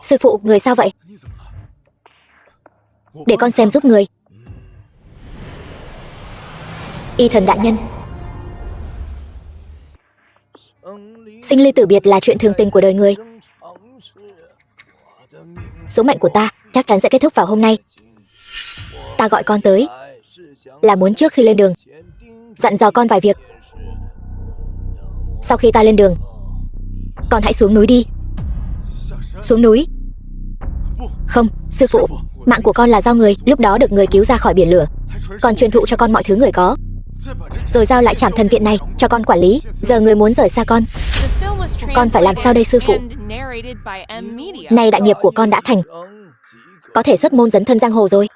Sư phụ, người sao vậy? Để con xem giúp người. Y thần đại nhân, sinh ly tử biệt là chuyện thường tình của đời người. Số mệnh của ta chắc chắn sẽ kết thúc vào hôm nay. Ta gọi con tới là muốn trước khi lên đường dặn dò con vài việc. Sau khi ta lên đường, con hãy xuống núi đi. Xuống núi? Không, sư phụ, mạng của con là do người lúc đó được người cứu ra khỏi biển lửa, còn truyền thụ cho con mọi thứ người có, rồi giao lại Trảm Thần Viện này cho con quản lý. Giờ người muốn rời xa con phải làm sao đây sư phụ? Nay đại nghiệp của con đã thành, có thể xuất môn dấn thân giang hồ rồi.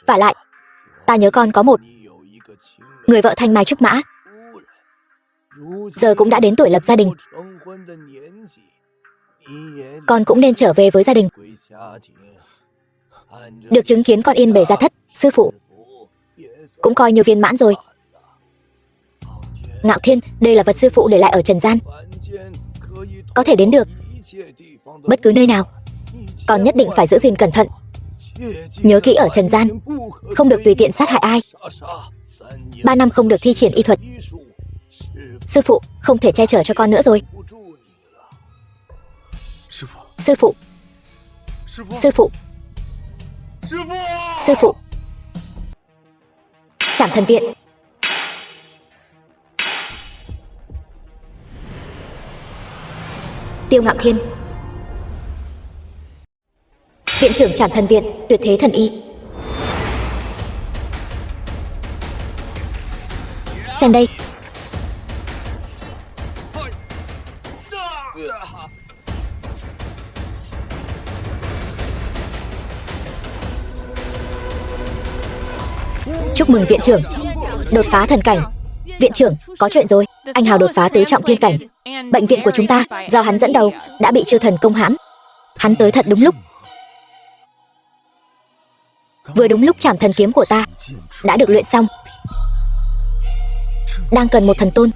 Vả lại, ta nhớ con có một người vợ thanh mai trúc mã, giờ cũng đã đến tuổi lập gia đình. Con cũng nên trở về với gia đình. Được chứng kiến con yên bề gia thất, sư phụ cũng coi như viên mãn rồi. Ngạo Thiên, đây là vật sư phụ để lại ở trần gian, có thể đến được bất cứ nơi nào. Con nhất định phải giữ gìn cẩn thận. Nhớ kỹ, ở trần gian không được tùy tiện sát hại ai. 3 năm không được thi triển y thuật. Sư phụ không thể che chở cho con nữa rồi. Sư phụ, sư phụ, sư phụ. Trảm Thần Viện. Tiêu Ngạo Thiên, viện trưởng Trảm Thần Viện, tuyệt thế thần y. Xem đây. Chúc mừng viện trưởng đột phá thần cảnh. Viện trưởng, có chuyện rồi. Anh Hào đột phá tứ trọng thiên cảnh. Bệnh viện của chúng ta do hắn dẫn đầu đã bị chư thần công hãm. Hắn tới thật đúng lúc. Vừa đúng lúc Trảm Thần Kiếm của ta đã được luyện xong, đang cần một thần tôn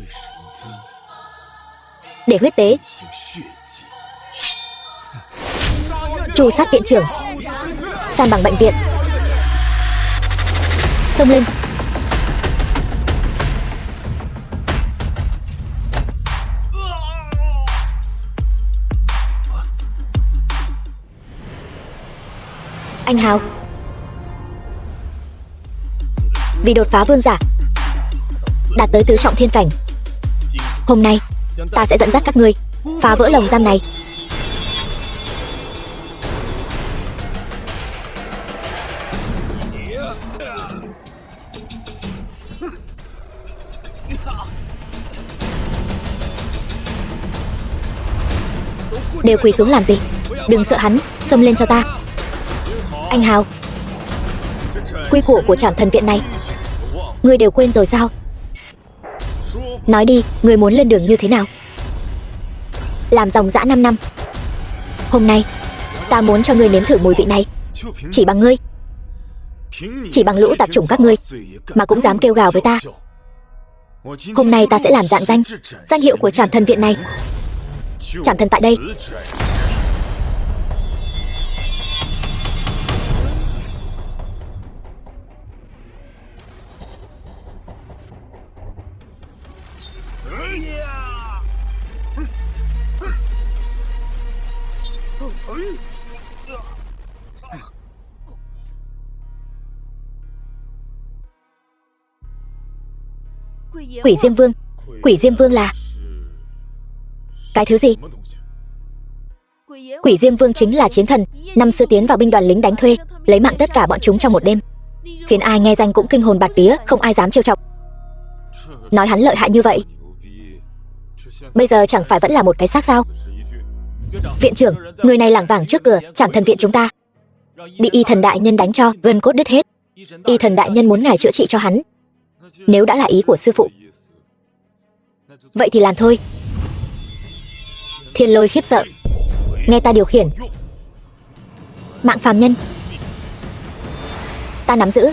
để huyết tế. Tru sát viện trưởng, san bằng bệnh viện. Xông lên. Anh Hào, vì đột phá vương giả, đạt tới tứ trọng thiên cảnh, hôm nay ta sẽ dẫn dắt các ngươi phá vỡ lồng giam này. Đều quỳ xuống làm gì? Đừng sợ hắn, xông lên cho ta. Anh Hào, quy củ của Trảm Thần Viện này ngươi đều quên rồi sao? Nói đi, ngươi muốn lên đường như thế nào? Làm dòng dã 5 năm. Hôm nay ta muốn cho ngươi nếm thử mùi vị này. Chỉ bằng ngươi, chỉ bằng lũ tạp chủng các ngươi mà cũng dám kêu gào với ta. Hôm nay ta sẽ làm rạng danh danh hiệu của Trảm Thần Viện này. Trảm Thần tại đây. Quỷ Diêm Vương. Quỷ Diêm Vương là cái thứ gì? Quỷ Diêm Vương chính là chiến thần năm xưa tiến vào binh đoàn lính đánh thuê, lấy mạng tất cả bọn chúng trong một đêm, khiến ai nghe danh cũng kinh hồn bạt vía, không ai dám trêu chọc. Nói hắn lợi hại như vậy, bây giờ chẳng phải vẫn là một cái xác sao? Viện trưởng, người này lảng vảng trước cửa Trảm Thần Viện chúng ta, bị y thần đại nhân đánh cho gân cốt đứt hết. Y thần đại nhân muốn ngài chữa trị cho hắn. Nếu đã là ý của sư phụ, vậy thì làm thôi. Thiên Lôi khiếp sợ, nghe ta điều khiển. Mạng phàm nhân ta nắm giữ.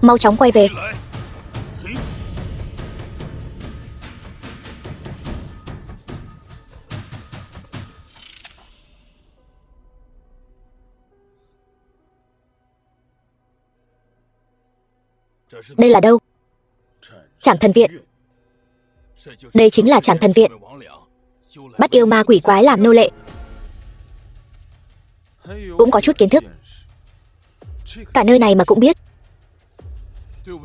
Mau chóng quay về. Đây là đâu? Trảm Thần Viện. Đây chính là Trảm Thần Viện. Bắt yêu ma quỷ quái làm nô lệ. Cũng có chút kiến thức. Cả nơi này mà cũng biết.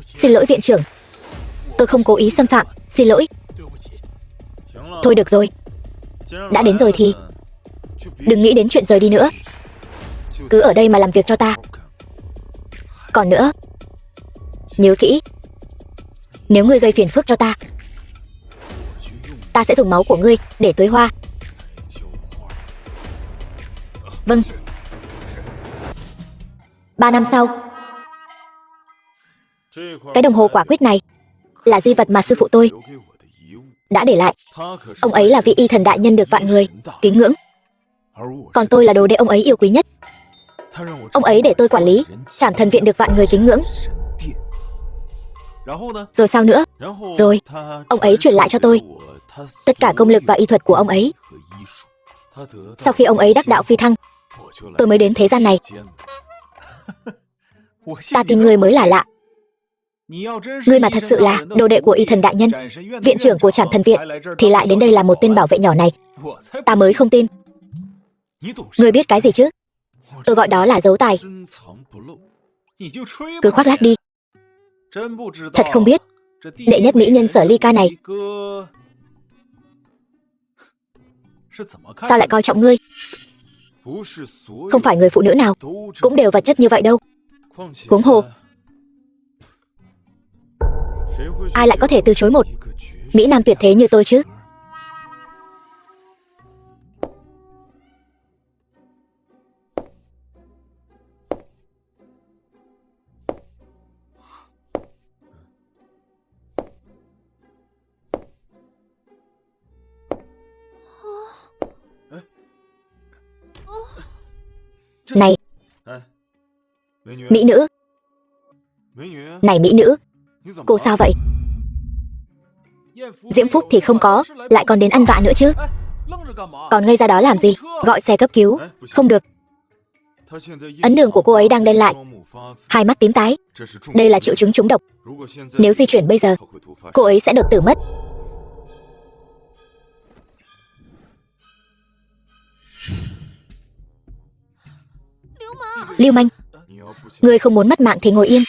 Xin lỗi viện trưởng. Tôi không cố ý xâm phạm. Xin lỗi. Thôi được rồi. Đã đến rồi thì đừng nghĩ đến chuyện rời đi nữa. Cứ ở đây mà làm việc cho ta. Còn nữa, nhớ kỹ, nếu ngươi gây phiền phức cho ta, ta sẽ dùng máu của ngươi để tưới hoa. Vâng. 3 năm sau, cái đồng hồ quả quyết này là di vật mà sư phụ tôi đã để lại. Ông ấy là vị y thần đại nhân được vạn người kính ngưỡng, còn tôi là đồ đệ ông ấy yêu quý nhất. Ông ấy để tôi quản lý Trảm Thần Viện được vạn người kính ngưỡng. Rồi sao nữa? Rồi, ông ấy truyền lại cho tôi tất cả công lực và y thuật của ông ấy. Sau khi ông ấy đắc đạo phi thăng, tôi mới đến thế gian này. Ta tin ngươi mới là lạ. Ngươi mà thật sự là đồ đệ của y thần đại nhân, viện trưởng của Trảm Thần Viện, thì lại đến đây là một tên bảo vệ nhỏ này. Ta mới không tin. Ngươi biết cái gì chứ? Tôi gọi đó là giấu tài. Cứ khoác lác đi. Thật không biết, đệ nhất mỹ nhân Sở Ly Ca này sao lại coi trọng ngươi? Không phải người phụ nữ nào cũng đều vật chất như vậy đâu. Huống hồ, ai lại có thể từ chối một mỹ nam tuyệt thế như tôi chứ? Này, mỹ nữ. Này mỹ nữ, cô sao vậy? Diễm phúc thì không có, lại còn đến ăn vạ nữa chứ. Còn ngây ra đó làm gì? Gọi xe cấp cứu. Không được. Ấn đường của cô ấy đang đen lại, hai mắt tím tái. Đây là triệu chứng trúng độc. Nếu di chuyển bây giờ, cô ấy sẽ đột tử mất. Lưu manh, ngươi không muốn mất mạng thì ngồi yên.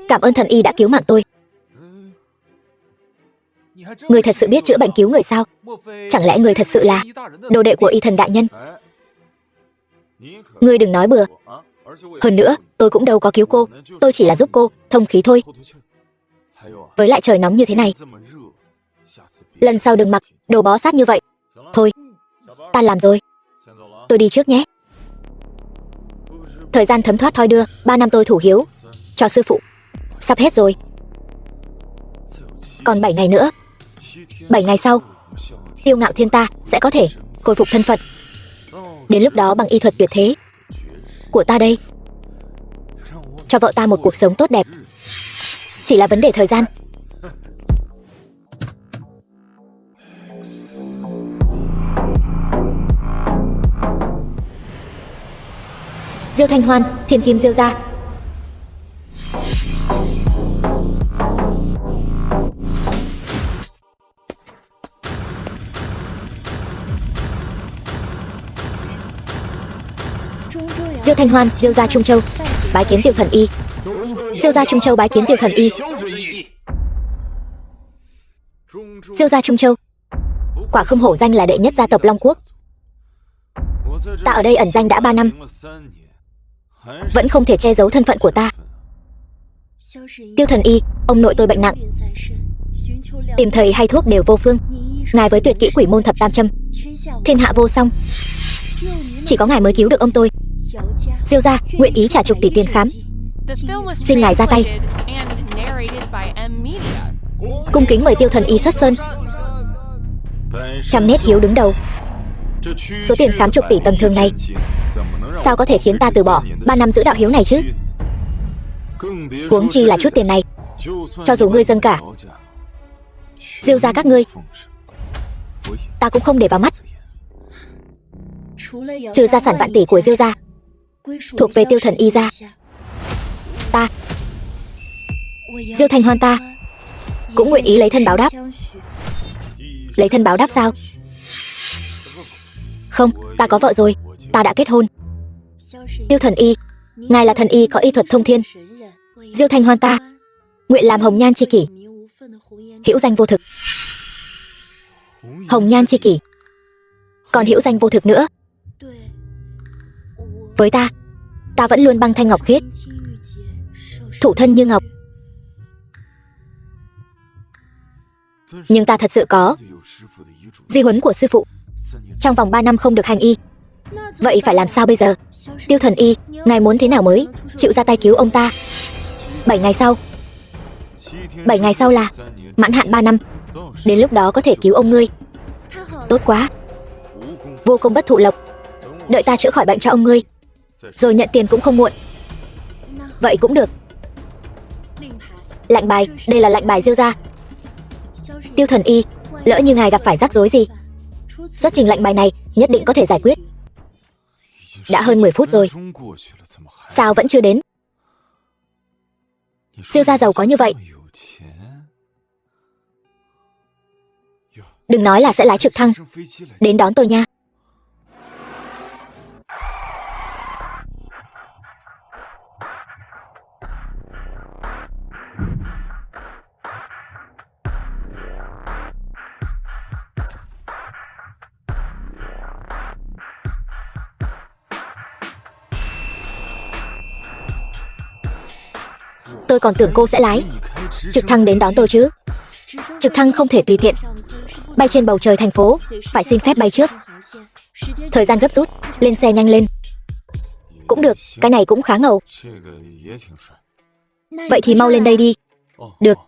Cảm ơn thần y đã cứu mạng tôi. Người thật sự biết chữa bệnh cứu người sao? Chẳng lẽ người thật sự là đồ đệ của y thần đại nhân? Ngươi đừng nói bừa. Hơn nữa, tôi cũng đâu có cứu cô. Tôi chỉ là giúp cô thông khí thôi. Với lại trời nóng như thế này, lần sau đừng mặc đồ bó sát như vậy. Thôi, ta làm rồi. Tôi đi trước nhé. Thời gian thấm thoát thoi đưa. 3 năm tôi thủ hiếu cho sư phụ sắp hết rồi. Còn 7 ngày nữa. 7 ngày sau, Tiêu Ngạo Thiên ta sẽ có thể khôi phục thân phận. Đến lúc đó bằng y thuật tuyệt thế của ta đây, cho vợ ta một cuộc sống tốt đẹp. Chỉ là vấn đề thời gian. Diêu Thanh Hoan, Thiên Kim Diêu gia. Diêu Thanh Hoan, Diêu gia Trung Châu, bái kiến Tiêu Thần Y. Diêu gia Trung Châu bái kiến Tiêu Thần Y. Diêu gia Trung Châu, quả không hổ danh là đệ nhất gia tộc Long Quốc. Ta ở đây ẩn danh đã 3 năm, vẫn không thể che giấu thân phận của ta. Tiêu Thần Y, ông nội tôi bệnh nặng, tìm thầy hay thuốc đều vô phương. Ngài với tuyệt kỹ quỷ môn thập tam châm, thiên hạ vô song, chỉ có ngài mới cứu được ông tôi. Diêu gia nguyện ý trả chục tỷ tiền khám, xin ngài ra tay. Cung kính mời Tiêu Thần Y xuất sơn. Trăm nét hiếu đứng đầu. Số tiền khám chục tỷ tầm thường này sao có thể khiến ta từ bỏ 3 năm giữ đạo hiếu này chứ? Huống chi là chút tiền này, cho dù ngươi dâng cả Diêu gia các ngươi, ta cũng không để vào mắt. Trừ gia sản vạn tỷ của Diêu gia thuộc về Tiêu Thần Y gia, ta, Diêu Thanh Hoan ta cũng nguyện ý lấy thân báo đáp. Lấy thân báo đáp sao? Không, ta có vợ rồi, ta đã kết hôn. Tiêu Thần Y, ngài là thần y có y thuật thông thiên. Diêu Thanh Hoan ta nguyện làm hồng nhan tri kỷ, hữu danh vô thực. Hồng nhan tri kỷ, còn hữu danh vô thực nữa. Với ta vẫn luôn băng thanh ngọc khiết, thủ thân như ngọc. Nhưng ta thật sự có di huấn của sư phụ, trong vòng 3 năm không được hành y. Vậy phải làm sao bây giờ? Tiêu Thần Y, ngài muốn thế nào mới chịu ra tay cứu ông ta? 7 ngày sau. 7 ngày sau là mãn hạn 3 năm. Đến lúc đó có thể cứu ông ngươi. Tốt quá, vô công bất thụ lộc. Đợi ta chữa khỏi bệnh cho ông ngươi, rồi nhận tiền cũng không muộn. Vậy cũng được. Lệnh bài, đây là lệnh bài Diêu gia. Tiêu Thần Y, lỡ như ngài gặp phải rắc rối gì, xuất trình lệnh bài này nhất định có thể giải quyết. Đã hơn 10 phút rồi, sao vẫn chưa đến? Diêu gia giàu có như vậy, đừng nói là sẽ lái trực thăng đến đón tôi nha. Tôi còn tưởng cô sẽ lái trực thăng đến đón tôi chứ. Trực thăng không thể tùy tiện bay trên bầu trời thành phố, phải xin phép bay trước. Thời gian gấp rút, lên xe nhanh lên. Cũng được, cái này cũng khá ngầu. Vậy thì mau lên đây đi. Được.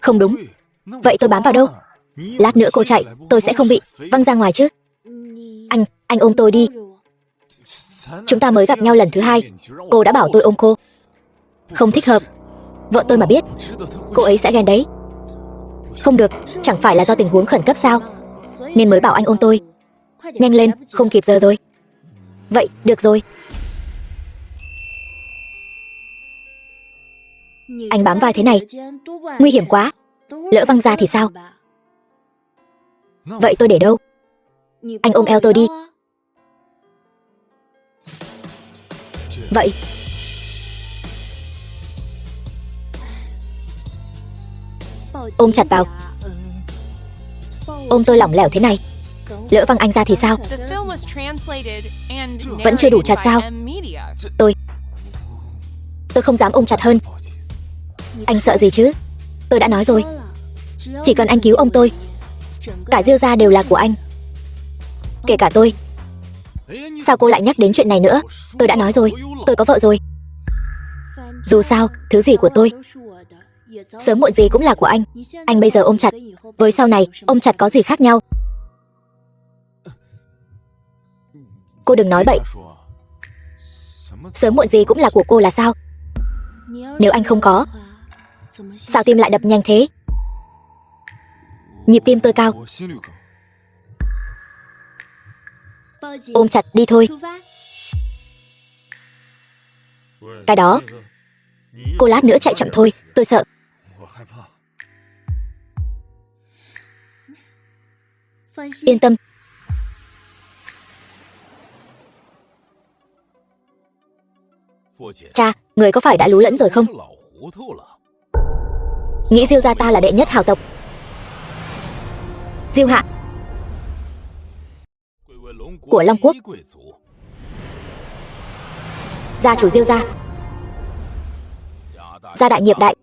Không đúng, vậy tôi bám vào đâu? Lát nữa cô chạy, tôi sẽ không bị văng ra ngoài chứ. Anh ôm tôi đi. Chúng ta mới gặp nhau lần thứ 2, cô đã bảo tôi ôm cô. Không thích hợp. Vợ tôi mà biết, cô ấy sẽ ghen đấy. Không được, chẳng phải là do tình huống khẩn cấp sao? Nên mới bảo anh ôm tôi. Nhanh lên, không kịp giờ rồi. Vậy, được rồi. Anh bám vai thế này, nguy hiểm quá. Lỡ văng ra thì sao? Vậy tôi để đâu? Anh ôm eo tôi đi. Vậy ôm chặt vào. Ôm tôi lỏng lẻo thế này, lỡ văng anh ra thì sao? Vẫn chưa đủ chặt sao? Tôi không dám ôm chặt hơn. Anh sợ gì chứ? Tôi đã nói rồi, chỉ cần anh cứu ông tôi, cả Diêu gia đều là của anh, kể cả tôi. Sao cô lại nhắc đến chuyện này nữa? Tôi đã nói rồi, tôi có vợ rồi. Dù sao, thứ gì của tôi, sớm muộn gì cũng là của anh. Anh bây giờ ôm chặt, với sau này ôm chặt có gì khác nhau? Cô đừng nói bậy. Sớm muộn gì cũng là của cô là sao? Nếu anh không có, sao tim lại đập nhanh thế? Nhịp tim tôi cao. Ôm chặt đi thôi. Cái đó, cô lát nữa chạy chậm thôi, tôi sợ. Yên tâm. Cha, người có phải đã lú lẫn rồi không? Nghĩ Diêu gia ta là đệ nhất hào tộc. Diêu hạ của Long Quốc, gia chủ Diêu gia, gia đại nghiệp đại,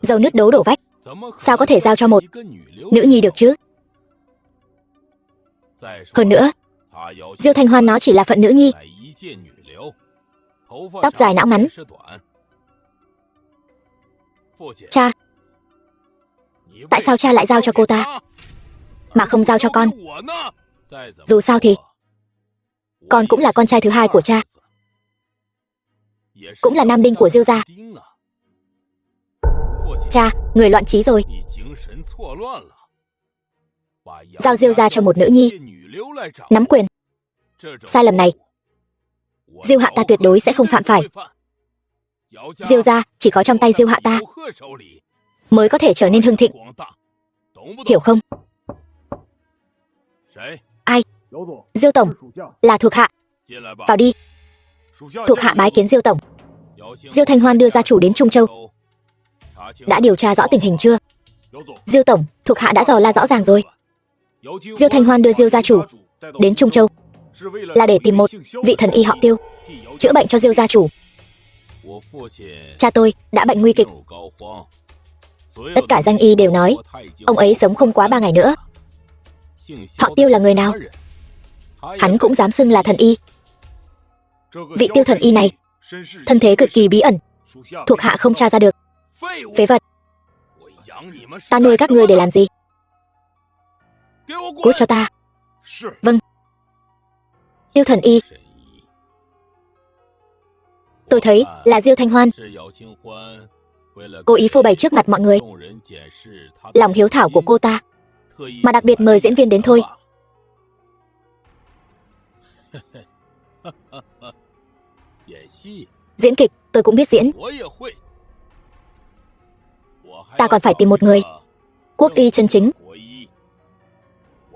dầu nứt đấu đổ vách, sao có thể giao cho một nữ nhi được chứ? Hơn nữa, Diêu Thanh Hoan nó chỉ là phận nữ nhi, tóc dài não ngắn. Cha, tại sao cha lại giao cho cô ta mà không giao cho con? Dù sao thì con cũng là con trai thứ hai của cha, cũng là nam đinh của Diêu gia. Cha, người loạn trí rồi. Giao Diêu gia cho một nữ nhi nắm quyền. Sai lầm này Diêu hạ ta tuyệt đối sẽ không phạm phải. Diêu gia chỉ có trong tay Diêu hạ ta mới có thể trở nên hưng thịnh, hiểu không? Ai? Diêu tổng, là thuộc hạ. Vào đi. Thuộc hạ bái kiến Diêu tổng. Diêu Thanh Hoan đưa gia chủ đến Trung Châu. Đã điều tra rõ tình hình chưa? Diêu tổng, thuộc hạ đã dò la rõ ràng rồi. Diêu Thanh Hoan đưa Diêu gia chủ đến Trung Châu là để tìm một vị thần y họ Tiêu chữa bệnh cho Diêu gia chủ. Cha tôi đã bệnh nguy kịch. Tất cả danh y đều nói ông ấy sống không quá 3 ngày nữa. Họ Tiêu là người nào? Hắn cũng dám xưng là thần y. Vị Tiêu thần y này thân thế cực kỳ bí ẩn, thuộc hạ không tra ra được. Phế vật. Ta nuôi các ngươi để làm gì? Cút cho ta. Vâng. Tiêu thần y. Tôi thấy là Diêu Thanh Hoan cố ý phô bày trước mặt mọi người lòng hiếu thảo của cô ta, mà đặc biệt mời diễn viên đến thôi. Diễn kịch tôi cũng biết diễn. Ta còn phải tìm một người quốc y chân chính.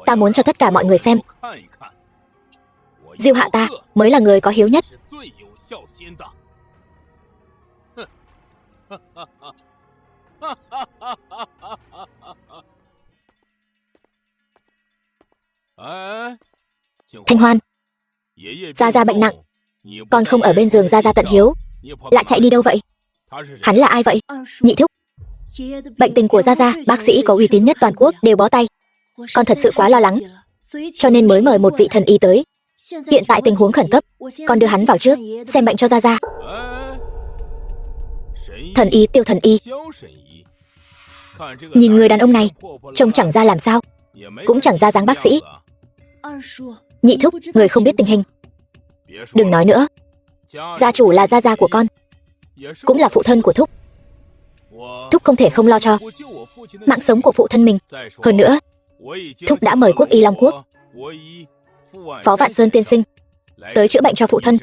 Ta muốn cho tất cả mọi người xem Diêu hạ ta mới là người có hiếu nhất. Thanh Hoan, Gia Gia bệnh nặng, con không ở bên giường Gia Gia tận hiếu, lại chạy đi đâu vậy? Hắn là ai vậy? Nhị thúc. Bệnh tình của Gia Gia, bác sĩ có uy tín nhất toàn quốc đều bó tay. Con thật sự quá lo lắng, cho nên mới mời một vị thần y tới. Hiện tại tình huống khẩn cấp, con đưa hắn vào trước xem bệnh cho Gia Gia. Thần y Tiêu thần y. Nhìn người đàn ông này trông chẳng ra làm sao, cũng chẳng ra dáng bác sĩ. Nhị thúc, người không biết tình hình. Đừng nói nữa. Gia chủ là Gia Gia của con, cũng là phụ thân của thúc. Thúc không thể không lo cho mạng sống của phụ thân mình. Hơn nữa, thúc đã mời quốc y Long Quốc Phó Vạn Sơn tiên sinh tới chữa bệnh cho phụ thân.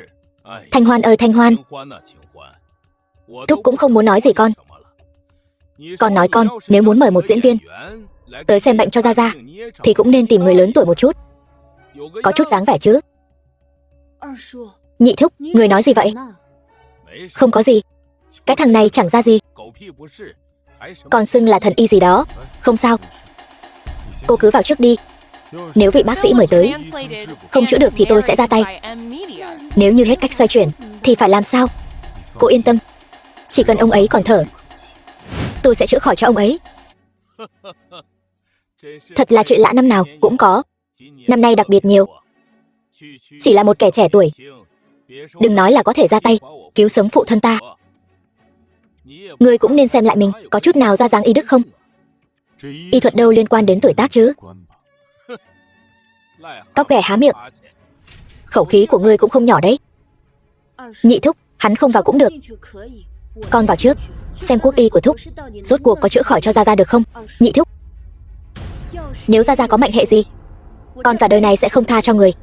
Thanh Hoan ơi Thanh Hoan, thúc cũng không muốn nói gì con. Con nói con nếu muốn mời một diễn viên tới xem bệnh cho Gia Gia thì cũng nên tìm người lớn tuổi một chút, có chút dáng vẻ chứ. Nhị thúc, người nói gì vậy? Không có gì, cái thằng này chẳng ra gì. Còn xưng là thần y gì đó. Không sao, cô cứ vào trước đi. Nếu vị bác sĩ mời tới không chữa được thì tôi sẽ ra tay. Nếu như hết cách xoay chuyển thì phải làm sao? Cô yên tâm, chỉ cần ông ấy còn thở, tôi sẽ chữa khỏi cho ông ấy. Thật là chuyện lạ năm nào cũng có, năm nay đặc biệt nhiều. Chỉ là một kẻ trẻ tuổi, đừng nói là có thể ra tay cứu sống phụ thân ta. Ngươi cũng nên xem lại mình có chút nào ra dáng y đức không. Y thuật đâu liên quan đến tuổi tác chứ. Cóc ghẻ há miệng. Khẩu khí của ngươi cũng không nhỏ đấy. Nhị thúc, hắn không vào cũng được. Con vào trước xem quốc y của thúc rốt cuộc có chữa khỏi cho Gia Gia được không. Nhị thúc, nếu Gia Gia có mệnh hệ gì, con cả đời này sẽ không tha cho người.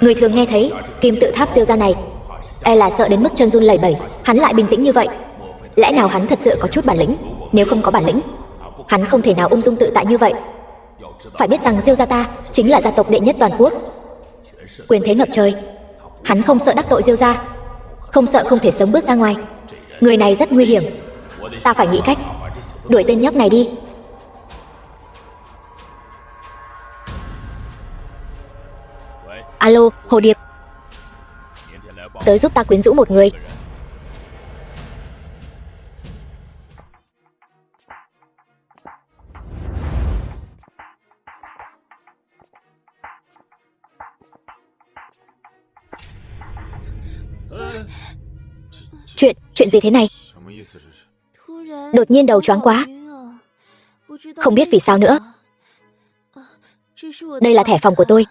Người thường nghe thấy kim tự tháp Diêu gia này e là sợ đến mức chân run lẩy bẩy. Hắn lại bình tĩnh như vậy, lẽ nào hắn thật sự có chút bản lĩnh? Nếu không có bản lĩnh, hắn không thể nào ung dung tự tại như vậy. Phải biết rằng Diêu gia ta chính là gia tộc đệ nhất toàn quốc, quyền thế ngập trời. Hắn không sợ đắc tội Diêu gia, không sợ không thể sống bước ra ngoài. Người này rất nguy hiểm, ta phải nghĩ cách đuổi tên nhóc này đi. Alo, Hồ Điệp, tới giúp ta quyến rũ một người. Chuyện gì thế này? Đột nhiên đầu choáng quá. Không biết vì sao nữa. Đây là thẻ phòng của tôi.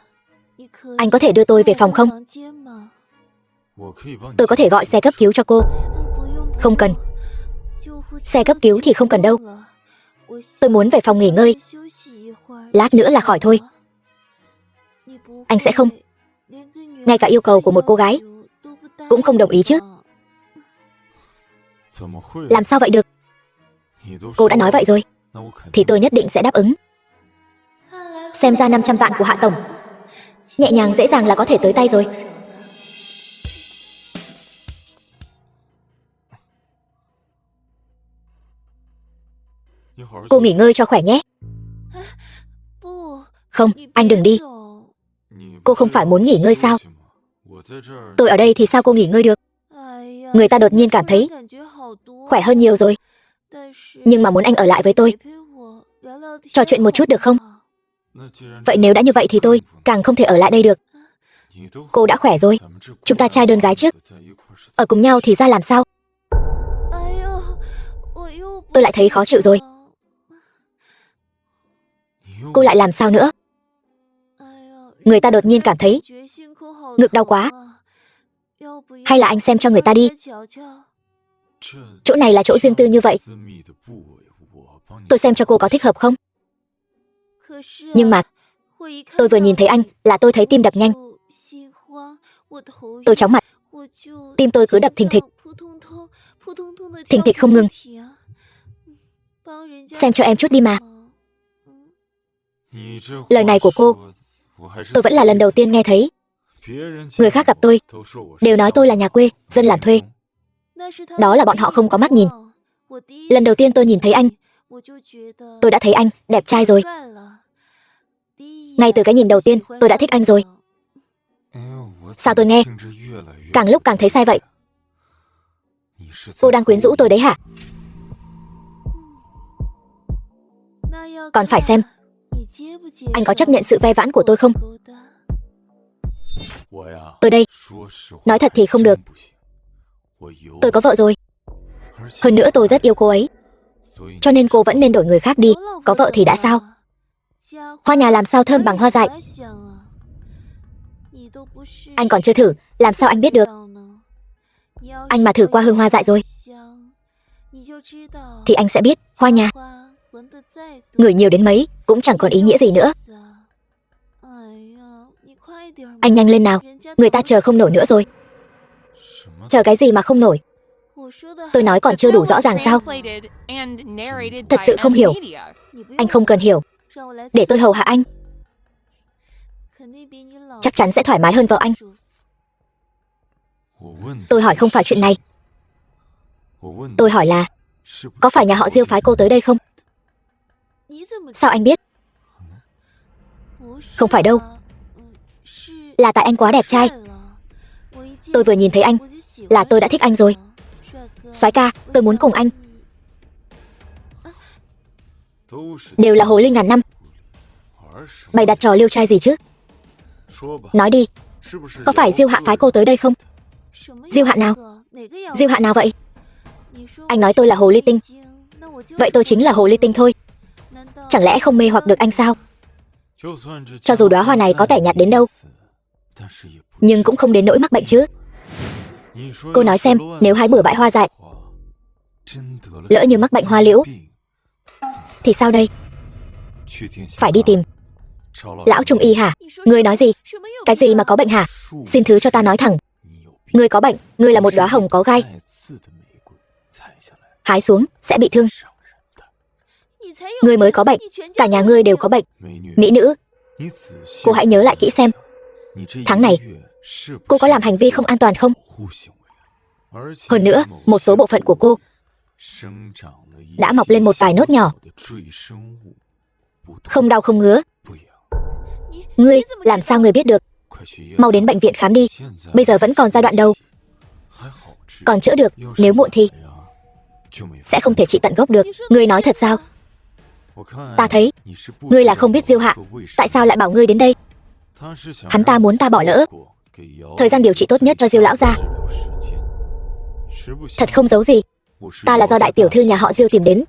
Anh có thể đưa tôi về phòng không? Tôi có thể gọi xe cấp cứu cho cô. Không cần. Xe cấp cứu thì không cần đâu. Tôi muốn về phòng nghỉ ngơi. Lát nữa là khỏi thôi. Anh sẽ không? Ngay cả yêu cầu của một cô gái cũng không đồng ý chứ? Làm sao vậy được? Cô đã nói vậy rồi thì tôi nhất định sẽ đáp ứng. Xem ra 500 vạn của Hạ tổng nhẹ nhàng dễ dàng là có thể tới tay rồi. Cô nghỉ ngơi cho khỏe nhé. Không, anh đừng đi. Cô không phải muốn nghỉ ngơi sao? Tôi ở đây thì sao cô nghỉ ngơi được? Người ta đột nhiên cảm thấy khỏe hơn nhiều rồi. Nhưng mà muốn anh ở lại với tôi, trò chuyện một chút được không? Vậy nếu đã như vậy thì tôi càng không thể ở lại đây được. Cô đã khỏe rồi, chúng ta trai đơn gái trước. Ở cùng nhau thì ra làm sao? Tôi lại thấy khó chịu rồi. Cô lại làm sao nữa? Người ta đột nhiên cảm thấy ngực đau quá. Hay là anh xem cho người ta đi. Chỗ này là chỗ riêng tư như vậy. Tôi xem cho cô có thích hợp không? Nhưng mà tôi vừa nhìn thấy anh là tôi thấy tim đập nhanh. Tôi chóng mặt. Tim tôi cứ đập thình thịch. Thình thịch không ngừng. Xem cho em chút đi mà. Lời này của cô tôi vẫn là lần đầu tiên nghe thấy. Người khác gặp tôi đều nói tôi là nhà quê, dân làm thuê. Đó là bọn họ không có mắt nhìn. Lần đầu tiên tôi nhìn thấy anh, tôi đã thấy anh đẹp trai rồi. Ngay từ cái nhìn đầu tiên tôi đã thích anh rồi. Sao tôi nghe càng lúc càng thấy sai vậy? Cô đang quyến rũ tôi đấy hả? Còn phải xem anh có chấp nhận sự ve vãn của tôi không? Tôi đây, nói thật thì không được. Tôi có vợ rồi. Hơn nữa tôi rất yêu cô ấy. Cho nên cô vẫn nên đổi người khác đi. Có vợ thì đã sao? Hoa nhà làm sao thơm bằng hoa dại. Anh còn chưa thử, làm sao anh biết được? Anh mà thử qua hương hoa dại rồi thì anh sẽ biết hoa nhà ngửi nhiều đến mấy cũng chẳng còn ý nghĩa gì nữa. Anh nhanh lên nào, người ta chờ không nổi nữa rồi. Chờ cái gì mà không nổi? Tôi nói còn chưa đủ rõ ràng sao? Thật sự không hiểu. Anh không cần hiểu. Để tôi hầu hạ anh. Chắc chắn sẽ thoải mái hơn vợ anh. Tôi hỏi không phải chuyện này. Tôi hỏi là có phải nhà họ Diêu phái cô tới đây không? Sao anh biết? Không phải đâu. Là tại anh quá đẹp trai. Tôi vừa nhìn thấy anh là tôi đã thích anh rồi. Soái ca, tôi muốn cùng anh. Đều là hồ ly ngàn năm. Bày đặt trò liêu trai gì chứ? Nói đi, có phải Diêu Hạ phái cô tới đây không? Diêu Hạ nào? Diêu Hạ nào vậy? Anh nói tôi là hồ ly tinh. Vậy tôi chính là hồ ly tinh thôi. Chẳng lẽ không mê hoặc được anh sao? Cho dù đóa hoa này có tẻ nhạt đến đâu, nhưng cũng không đến nỗi mắc bệnh chứ. Cô nói xem, nếu hái bừa bãi hoa dại, lỡ như mắc bệnh hoa liễu thì sao đây? Phải đi tìm lão trung y hả? Ngươi nói gì? Cái gì mà có bệnh hả? Xin thứ cho ta nói thẳng. Ngươi có bệnh, ngươi là một đóa hồng có gai. Hái xuống sẽ bị thương. Ngươi mới có bệnh, cả nhà ngươi đều có bệnh. Mỹ nữ, cô hãy nhớ lại kỹ xem. Tháng này cô có làm hành vi không an toàn không? Hơn nữa, một số bộ phận của cô đã mọc lên một vài nốt nhỏ. Không đau không ngứa. Ngươi, làm sao ngươi biết được? Mau đến bệnh viện khám đi. Bây giờ vẫn còn giai đoạn đầu. Còn chữa được, nếu muộn thì sẽ không thể trị tận gốc được. Ngươi nói thật sao? Ta thấy ngươi là không biết Diêu Hạ. Tại sao lại bảo ngươi đến đây? Hắn ta muốn ta bỏ lỡ thời gian điều trị tốt nhất cho Diêu lão gia. Thật không giấu gì, ta là do đại tiểu thư nhà họ Diêu tìm đến.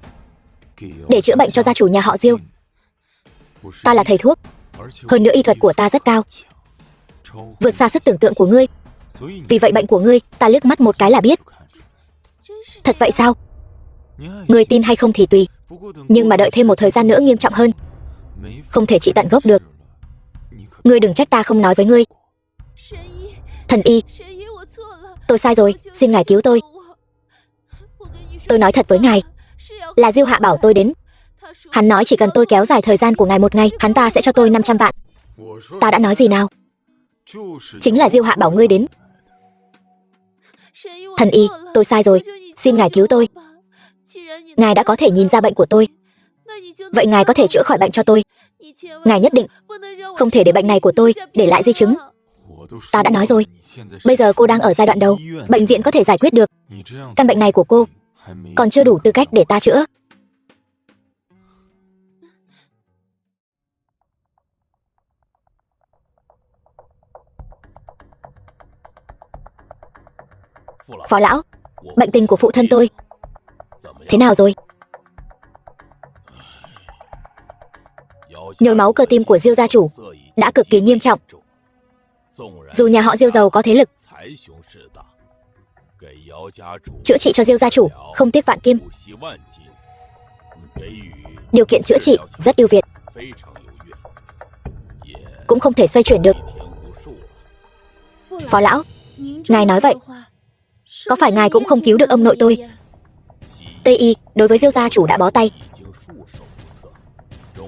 để chữa bệnh cho gia chủ nhà họ Diêu. Ta là thầy thuốc, hơn nữa y thuật của ta rất cao, vượt xa sức tưởng tượng của ngươi. Vì vậy bệnh của ngươi ta liếc mắt một cái là biết. Thật vậy sao? Ngươi tin hay không thì tùy, nhưng mà đợi thêm một thời gian nữa nghiêm trọng hơn, không thể trị tận gốc được. Ngươi đừng trách ta không nói với ngươi. Thần y, tôi sai rồi, xin ngài cứu tôi. Tôi nói thật với ngài, là Diêu Hạ bảo tôi đến. Hắn nói chỉ cần tôi kéo dài thời gian của ngài một ngày, hắn ta sẽ cho tôi 500 vạn. Ta đã nói gì nào? Chính là Diêu Hạ bảo ngươi đến. Thần y, tôi sai rồi, xin ngài cứu tôi. Ngài đã có thể nhìn ra bệnh của tôi, vậy ngài có thể chữa khỏi bệnh cho tôi. Ngài nhất định không thể để bệnh này của tôi để lại di chứng. Ta đã nói rồi, bây giờ cô đang ở giai đoạn đầu, bệnh viện có thể giải quyết được. Căn bệnh này của cô còn chưa đủ tư cách để ta chữa. Phó lão, bệnh tình của phụ thân tôi thế nào rồi? Nhồi máu cơ tim của Diêu gia chủ đã cực kỳ nghiêm trọng. Dù nhà họ Diêu giàu có thế lực, chữa trị cho Diêu gia chủ không tiếc vạn kim. Điều kiện chữa trị rất ưu việt, cũng không thể xoay chuyển được. Phó lão, ngài nói vậy, có phải ngài cũng không cứu được ông nội tôi? Tây y đối với Diêu gia chủ đã bó tay.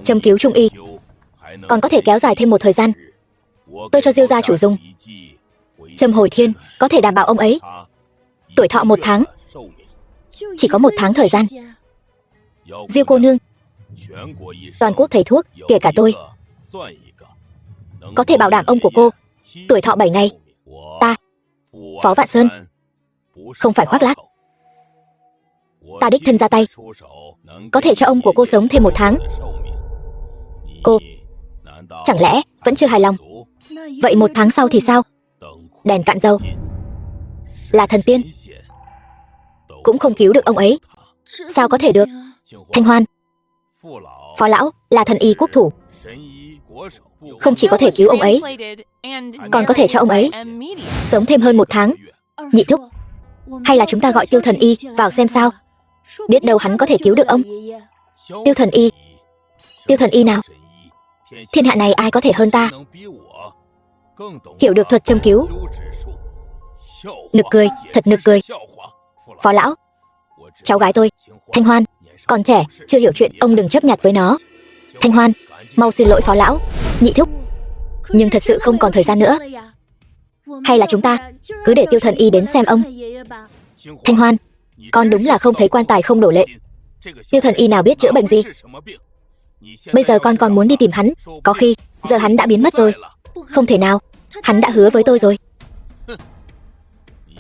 Châm cứu trung y còn có thể kéo dài thêm một thời gian. Tôi cho Diêu gia chủ dùng châm hồi thiên, có thể đảm bảo ông ấy tuổi thọ 1 tháng. Chỉ có 1 tháng thời gian. Diêu cô nương, toàn quốc thầy thuốc, kể cả tôi, có thể bảo đảm ông của cô tuổi thọ 7 ngày. Ta, Phó Vạn Sơn, không phải khoác lác. Ta đích thân ra tay, có thể cho ông của cô sống thêm 1 tháng. Cô chẳng lẽ vẫn chưa hài lòng? Vậy 1 tháng sau thì sao? Đèn cạn dầu, là thần tiên cũng không cứu được ông ấy. Sao có thể được? Thanh Hoan, Phó lão là thần y quốc thủ, không chỉ có thể cứu ông ấy, còn có thể cho ông ấy sống thêm hơn 1 tháng. Nhị thúc, hay là chúng ta gọi Tiêu thần y vào xem sao? Biết đâu hắn có thể cứu được ông. Tiêu thần y? Tiêu thần y nào? Thiên hạ này ai có thể hơn ta, hiểu được thuật châm cứu. Nực cười, thật nực cười. Phó lão, cháu gái tôi, Thanh Hoan, còn trẻ, chưa hiểu chuyện, ông đừng chấp nhặt với nó. Thanh Hoan, mau xin lỗi Phó lão. Nhị thúc, nhưng thật sự không còn thời gian nữa. Hay là chúng ta cứ để Tiêu thần y đến xem ông. Thanh Hoan, con đúng là không thấy quan tài không đổ lệ. Tiêu thần y nào biết chữa bệnh gì. Bây giờ con còn muốn đi tìm hắn, có khi giờ hắn đã biến mất rồi. Không thể nào, hắn đã hứa với tôi rồi.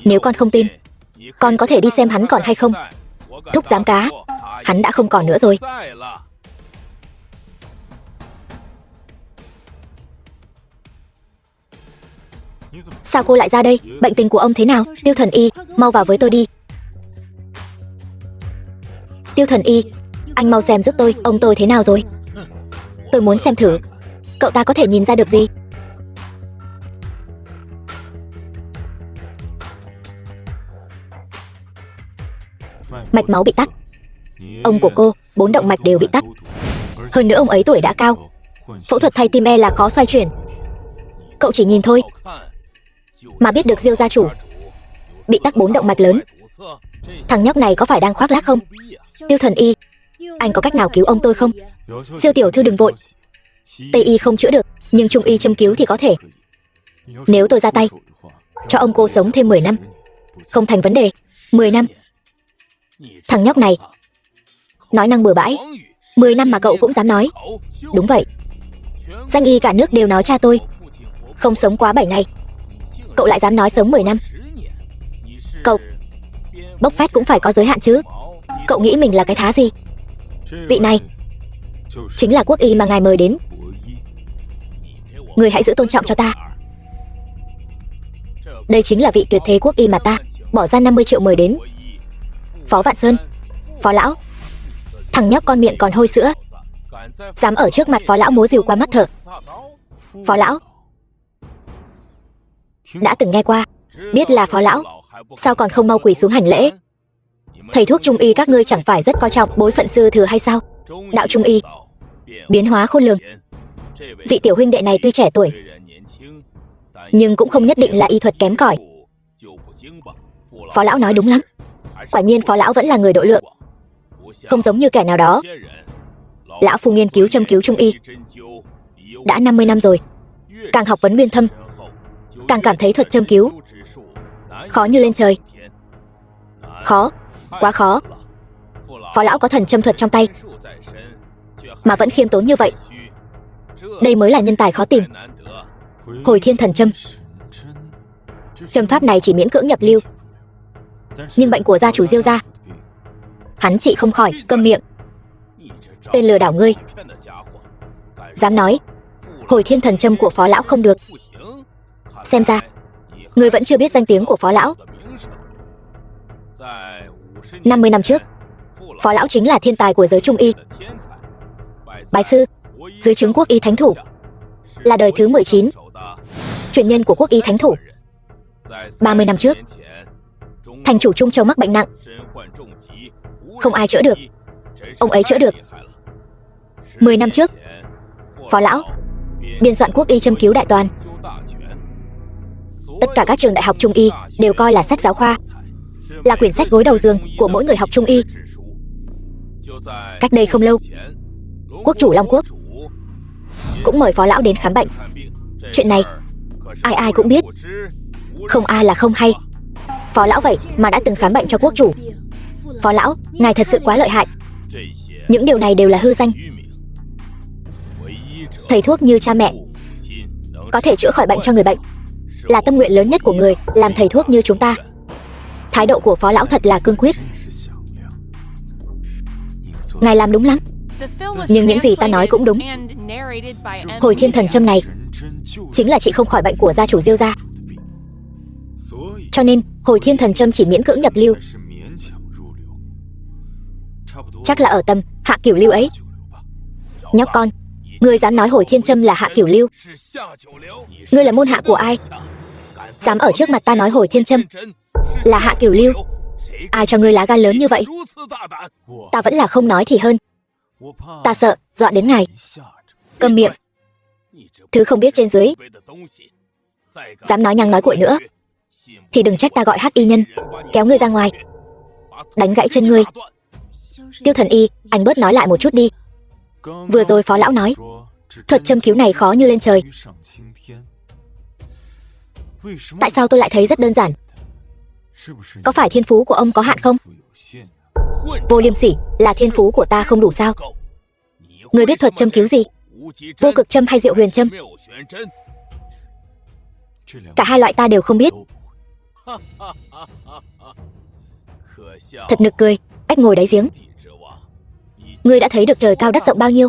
Nếu con không tin, con có thể đi xem hắn còn hay không. Thúc giám cá, hắn đã không còn nữa rồi. Sao cô lại ra đây? Bệnh tình của ông thế nào? Tiêu thần y, mau vào với tôi đi. Tiêu thần y, anh mau xem giúp tôi, ông tôi thế nào rồi? Tôi muốn xem thử, cậu ta có thể nhìn ra được gì? Mạch máu bị tắc. Ông của cô, 4 động mạch đều bị tắc. Hơn nữa ông ấy tuổi đã cao, phẫu thuật thay tim e là khó xoay chuyển. Cậu chỉ nhìn thôi mà biết được Diêu gia chủ bị tắc 4 động mạch lớn. Thằng nhóc này có phải đang khoác lác không? Tiêu thần y, anh có cách nào cứu ông tôi không? Diêu tiểu thư đừng vội, Tây y không chữa được, nhưng Trung y châm cứu thì có thể. Nếu tôi ra tay, cho ông cô sống thêm 10 năm, không thành vấn đề. 10 năm? Thằng nhóc này nói năng bừa bãi. 10 năm mà cậu cũng dám nói? Đúng vậy, danh y cả nước đều nói cha tôi không sống quá 7 ngày, cậu lại dám nói sống 10 năm. Cậu bốc phét cũng phải có giới hạn chứ. Cậu nghĩ mình là cái thá gì? Vị này chính là quốc y mà ngài mời đến. Người hãy giữ tôn trọng cho ta. Đây chính là vị tuyệt thế quốc y mà ta bỏ ra 50 triệu mời đến. Phó Vạn Sơn, Phó lão, Thằng nhóc con miệng còn hôi sữa, dám ở trước mặt Phó lão múa rìu qua mắt thợ. Phó lão đã từng nghe qua, biết là Phó lão, sao còn không mau quỳ xuống hành lễ? Thầy thuốc trung y các ngươi chẳng phải rất coi trọng bối phận sư thừa hay sao? Đạo trung y biến hóa khôn lường. Vị tiểu huynh đệ này tuy trẻ tuổi, nhưng cũng không nhất định là y thuật kém cỏi. Phó lão nói đúng lắm. Quả nhiên Phó lão vẫn là người độ lượng, không giống như kẻ nào đó. Lão phu nghiên cứu châm cứu trung y đã 50 năm rồi, càng học vấn uyên thâm, càng cảm thấy thuật châm cứu khó như lên trời. Khó, quá khó. Phó lão có thần châm thuật trong tay mà vẫn khiêm tốn như vậy, đây mới là nhân tài khó tìm. Hồi thiên thần châm, châm pháp này chỉ miễn cưỡng nhập lưu, nhưng bệnh của gia chủ Diêu gia hắn trị không khỏi. Câm miệng, tên lừa đảo ngươi, dám nói hồi thiên thần châm của Phó lão không được. Xem ra ngươi vẫn chưa biết danh tiếng của Phó lão. 50 năm trước, Phó lão chính là thiên tài của giới trung y. Bái sư dưới trướng Quốc y thánh thủ, là đời thứ 19 truyền nhân của Quốc y thánh thủ. 30 năm trước, thành chủ Trung Châu mắc bệnh nặng, không ai chữa được, ông ấy chữa được. 10 năm trước, Phó lão biên soạn Quốc y châm cứu đại toàn, tất cả các trường đại học trung y đều coi là sách giáo khoa, là quyển sách gối đầu giường của mỗi người học trung y. Cách đây không lâu, quốc chủ Long Quốc cũng mời Phó lão đến khám bệnh. Chuyện này ai ai cũng biết, không ai là không hay. Phó lão vậy mà đã từng khám bệnh cho quốc chủ. Phó lão, ngài thật sự quá lợi hại. Những điều này đều là hư danh. Thầy thuốc như cha mẹ, có thể chữa khỏi bệnh cho người bệnh là tâm nguyện lớn nhất của người làm thầy thuốc như chúng ta. Thái độ của Phó lão thật là cương quyết. Ngài làm đúng lắm, nhưng những gì ta nói cũng đúng. Hồi thiên thần châm này chính là trị không khỏi bệnh của gia chủ Diêu gia, cho nên hồi thiên thần châm chỉ miễn cưỡng nhập lưu, chắc là ở tầm hạ cửu lưu ấy. Nhóc con, ngươi dám nói hồi thiên châm là hạ cửu lưu? Ngươi là môn hạ của ai, dám ở trước mặt ta nói hồi thiên châm là hạ cửu lưu? Ai cho ngươi lá gan lớn như vậy? Ta vẫn là không nói thì hơn. Ta sợ dọa đến ngài. Câm miệng, thứ không biết trên dưới. Dám nói nhăng nói cuội nữa thì đừng trách ta gọi Hắc y nhân kéo ngươi ra ngoài, đánh gãy chân ngươi. Tiêu thần y, anh bớt nói lại một chút đi. Vừa rồi Phó lão nói thuật châm cứu này khó như lên trời. Tại sao tôi lại thấy rất đơn giản? Có phải thiên phú của ông có hạn không? Vô liêm sỉ, là thiên phú của ta không đủ sao? Người biết thuật châm cứu gì? Vô cực châm hay diệu huyền châm? Cả hai loại ta đều không biết. Thật nực cười, ếch ngồi đáy giếng. Ngươi đã thấy được trời cao đất rộng bao nhiêu,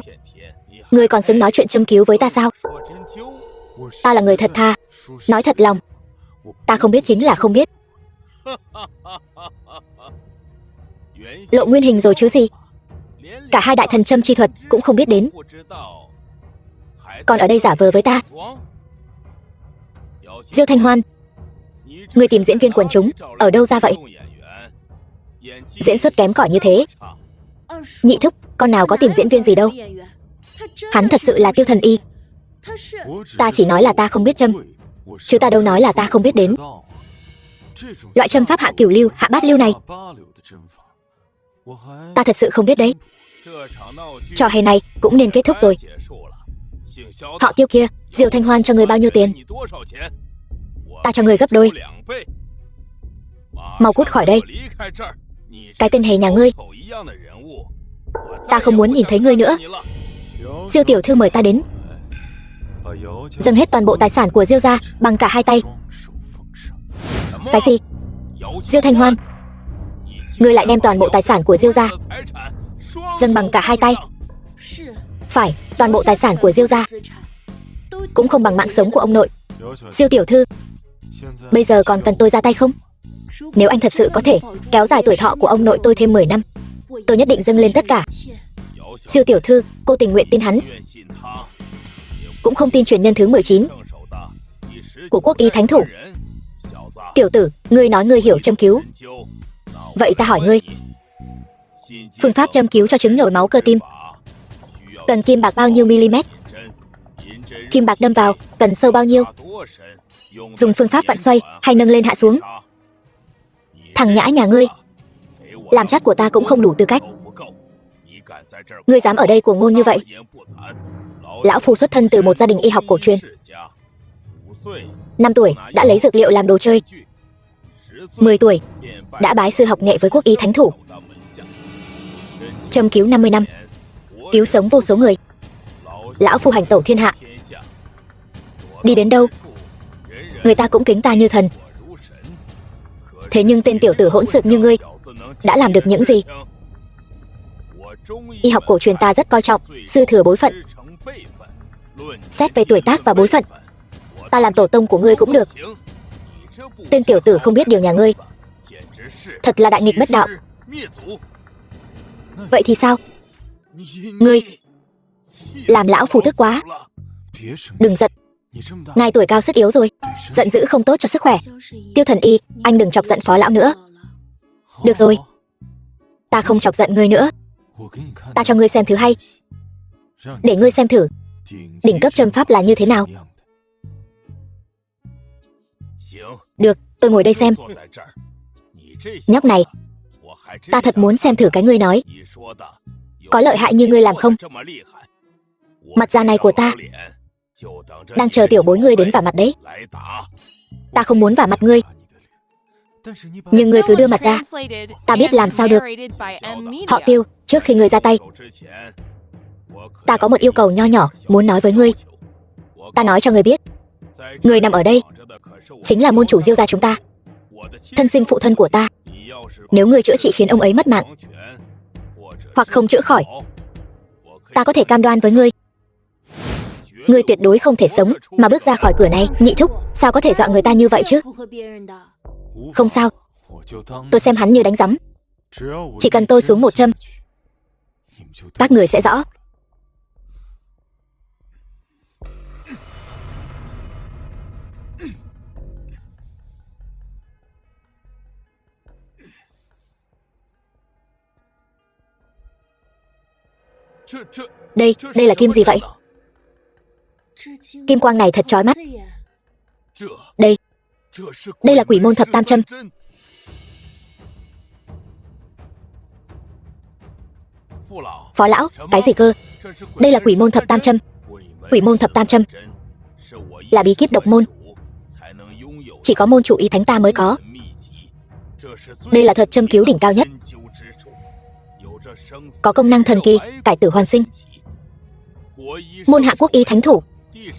ngươi còn xứng nói chuyện châm cứu với ta sao? Ta là người thật thà, nói thật lòng. Ta không biết chính là không biết. Lộ nguyên hình rồi chứ gì. Cả hai đại thần châm chi thuật cũng không biết đến, còn ở đây giả vờ với ta. Diêu Thanh Hoan, người tìm diễn viên quần chúng ở đâu ra vậy? Diễn xuất kém cỏi như thế. Nhị thúc, con nào có tìm diễn viên gì đâu. Hắn thật sự là Tiêu thần y. Ta chỉ nói là ta không biết châm, chứ ta đâu nói là ta không biết đến. Loại châm pháp hạ cửu lưu, hạ bát lưu này ta thật sự không biết đấy. Trò hay này cũng nên kết thúc rồi. Họ Tiêu kia, Diêu Thanh Hoan cho người bao nhiêu tiền? Ta cho người gấp đôi. Mau cút khỏi đây, cái tên hề nhà ngươi. Ta không muốn nhìn thấy ngươi nữa. Diêu tiểu thư mời ta đến, dâng hết toàn bộ tài sản của Diêu gia bằng cả hai tay. Cái gì? Diêu Thanh Hoan, ngươi lại đem toàn bộ tài sản của Diêu gia dâng bằng cả hai tay? Phải, toàn bộ tài sản của Diêu gia cũng không bằng mạng sống của ông nội. Diêu tiểu thư, bây giờ còn cần tôi ra tay không? Nếu anh thật sự có thể kéo dài tuổi thọ của ông nội tôi thêm 10 năm, tôi nhất định dâng lên tất cả. Siêu tiểu thư, cô tình nguyện tin hắn, cũng không tin truyền nhân thứ 19 của Quốc Y Thánh Thủ. Tiểu tử, ngươi nói ngươi hiểu châm cứu. Vậy ta hỏi ngươi, phương pháp châm cứu cho chứng nhồi máu cơ tim cần kim bạc bao nhiêu mm? Kim bạc đâm vào cần sâu bao nhiêu? Dùng phương pháp vặn xoay hay nâng lên hạ xuống? Thằng nhãi nhà ngươi, làm chắt của ta cũng không đủ tư cách. Ngươi dám ở đây cuồng ngôn như vậy? Lão phu xuất thân từ một gia đình y học cổ truyền. 5 tuổi đã lấy dược liệu làm đồ chơi. 10 tuổi đã bái sư học nghệ với Quốc Y Thánh Thủ. Châm cứu 50 năm, cứu sống vô số người. Lão phu hành tẩu thiên hạ, đi đến đâu người ta cũng kính ta như thần. Thế nhưng tên tiểu tử hỗn xược như ngươi đã làm được những gì? Y học cổ truyền ta rất coi trọng sư thừa bối phận. Xét về tuổi tác và bối phận, ta làm tổ tông của ngươi cũng được. Tên tiểu tử không biết điều nhà ngươi, thật là đại nghịch bất đạo. Vậy thì sao? Ngươi làm lão phu tức quá. Đừng giận, ngài tuổi cao sức yếu rồi, giận dữ không tốt cho sức khỏe. Tiêu Thần Y, anh đừng chọc giận phó lão nữa. Được rồi, ta không chọc giận ngươi nữa. Ta cho ngươi xem thứ hay, để ngươi xem thử đỉnh cấp châm pháp là như thế nào. Được, tôi ngồi đây xem. Nhóc này, ta thật muốn xem thử cái ngươi nói có lợi hại như ngươi làm không. Mặt da này của ta đang chờ tiểu bối ngươi đến vả mặt đấy. Ta không muốn vả mặt ngươi, nhưng ngươi cứ đưa mặt ra, ta biết làm sao được. Họ Tiêu, trước khi ngươi ra tay, ta có một yêu cầu nho nhỏ muốn nói với ngươi. Ta nói cho ngươi biết, người nằm ở đây chính là môn chủ Diêu gia chúng ta, thân sinh phụ thân của ta. Nếu ngươi chữa trị khiến ông ấy mất mạng, hoặc không chữa khỏi, ta có thể cam đoan với ngươi, ngươi tuyệt đối không thể sống mà bước ra khỏi cửa này. Nhị thúc, sao có thể dọa người ta như vậy chứ? Không sao, tôi xem hắn như đánh rắm. Chỉ cần tôi xuống một châm, các người sẽ rõ. Đây là kim gì vậy? Kim quang này thật chói mắt. Đây là Quỷ Môn Thập Tam Châm. Phó lão, cái gì cơ? Đây là Quỷ Môn Thập Tam Châm. Quỷ Môn Thập Tam Châm là bí kíp độc môn, chỉ có môn chủ Y Thánh ta mới có. Đây là thuật châm cứu đỉnh cao nhất, có công năng thần kỳ, cải tử hoàn sinh. Môn hạ Quốc Y Thánh Thủ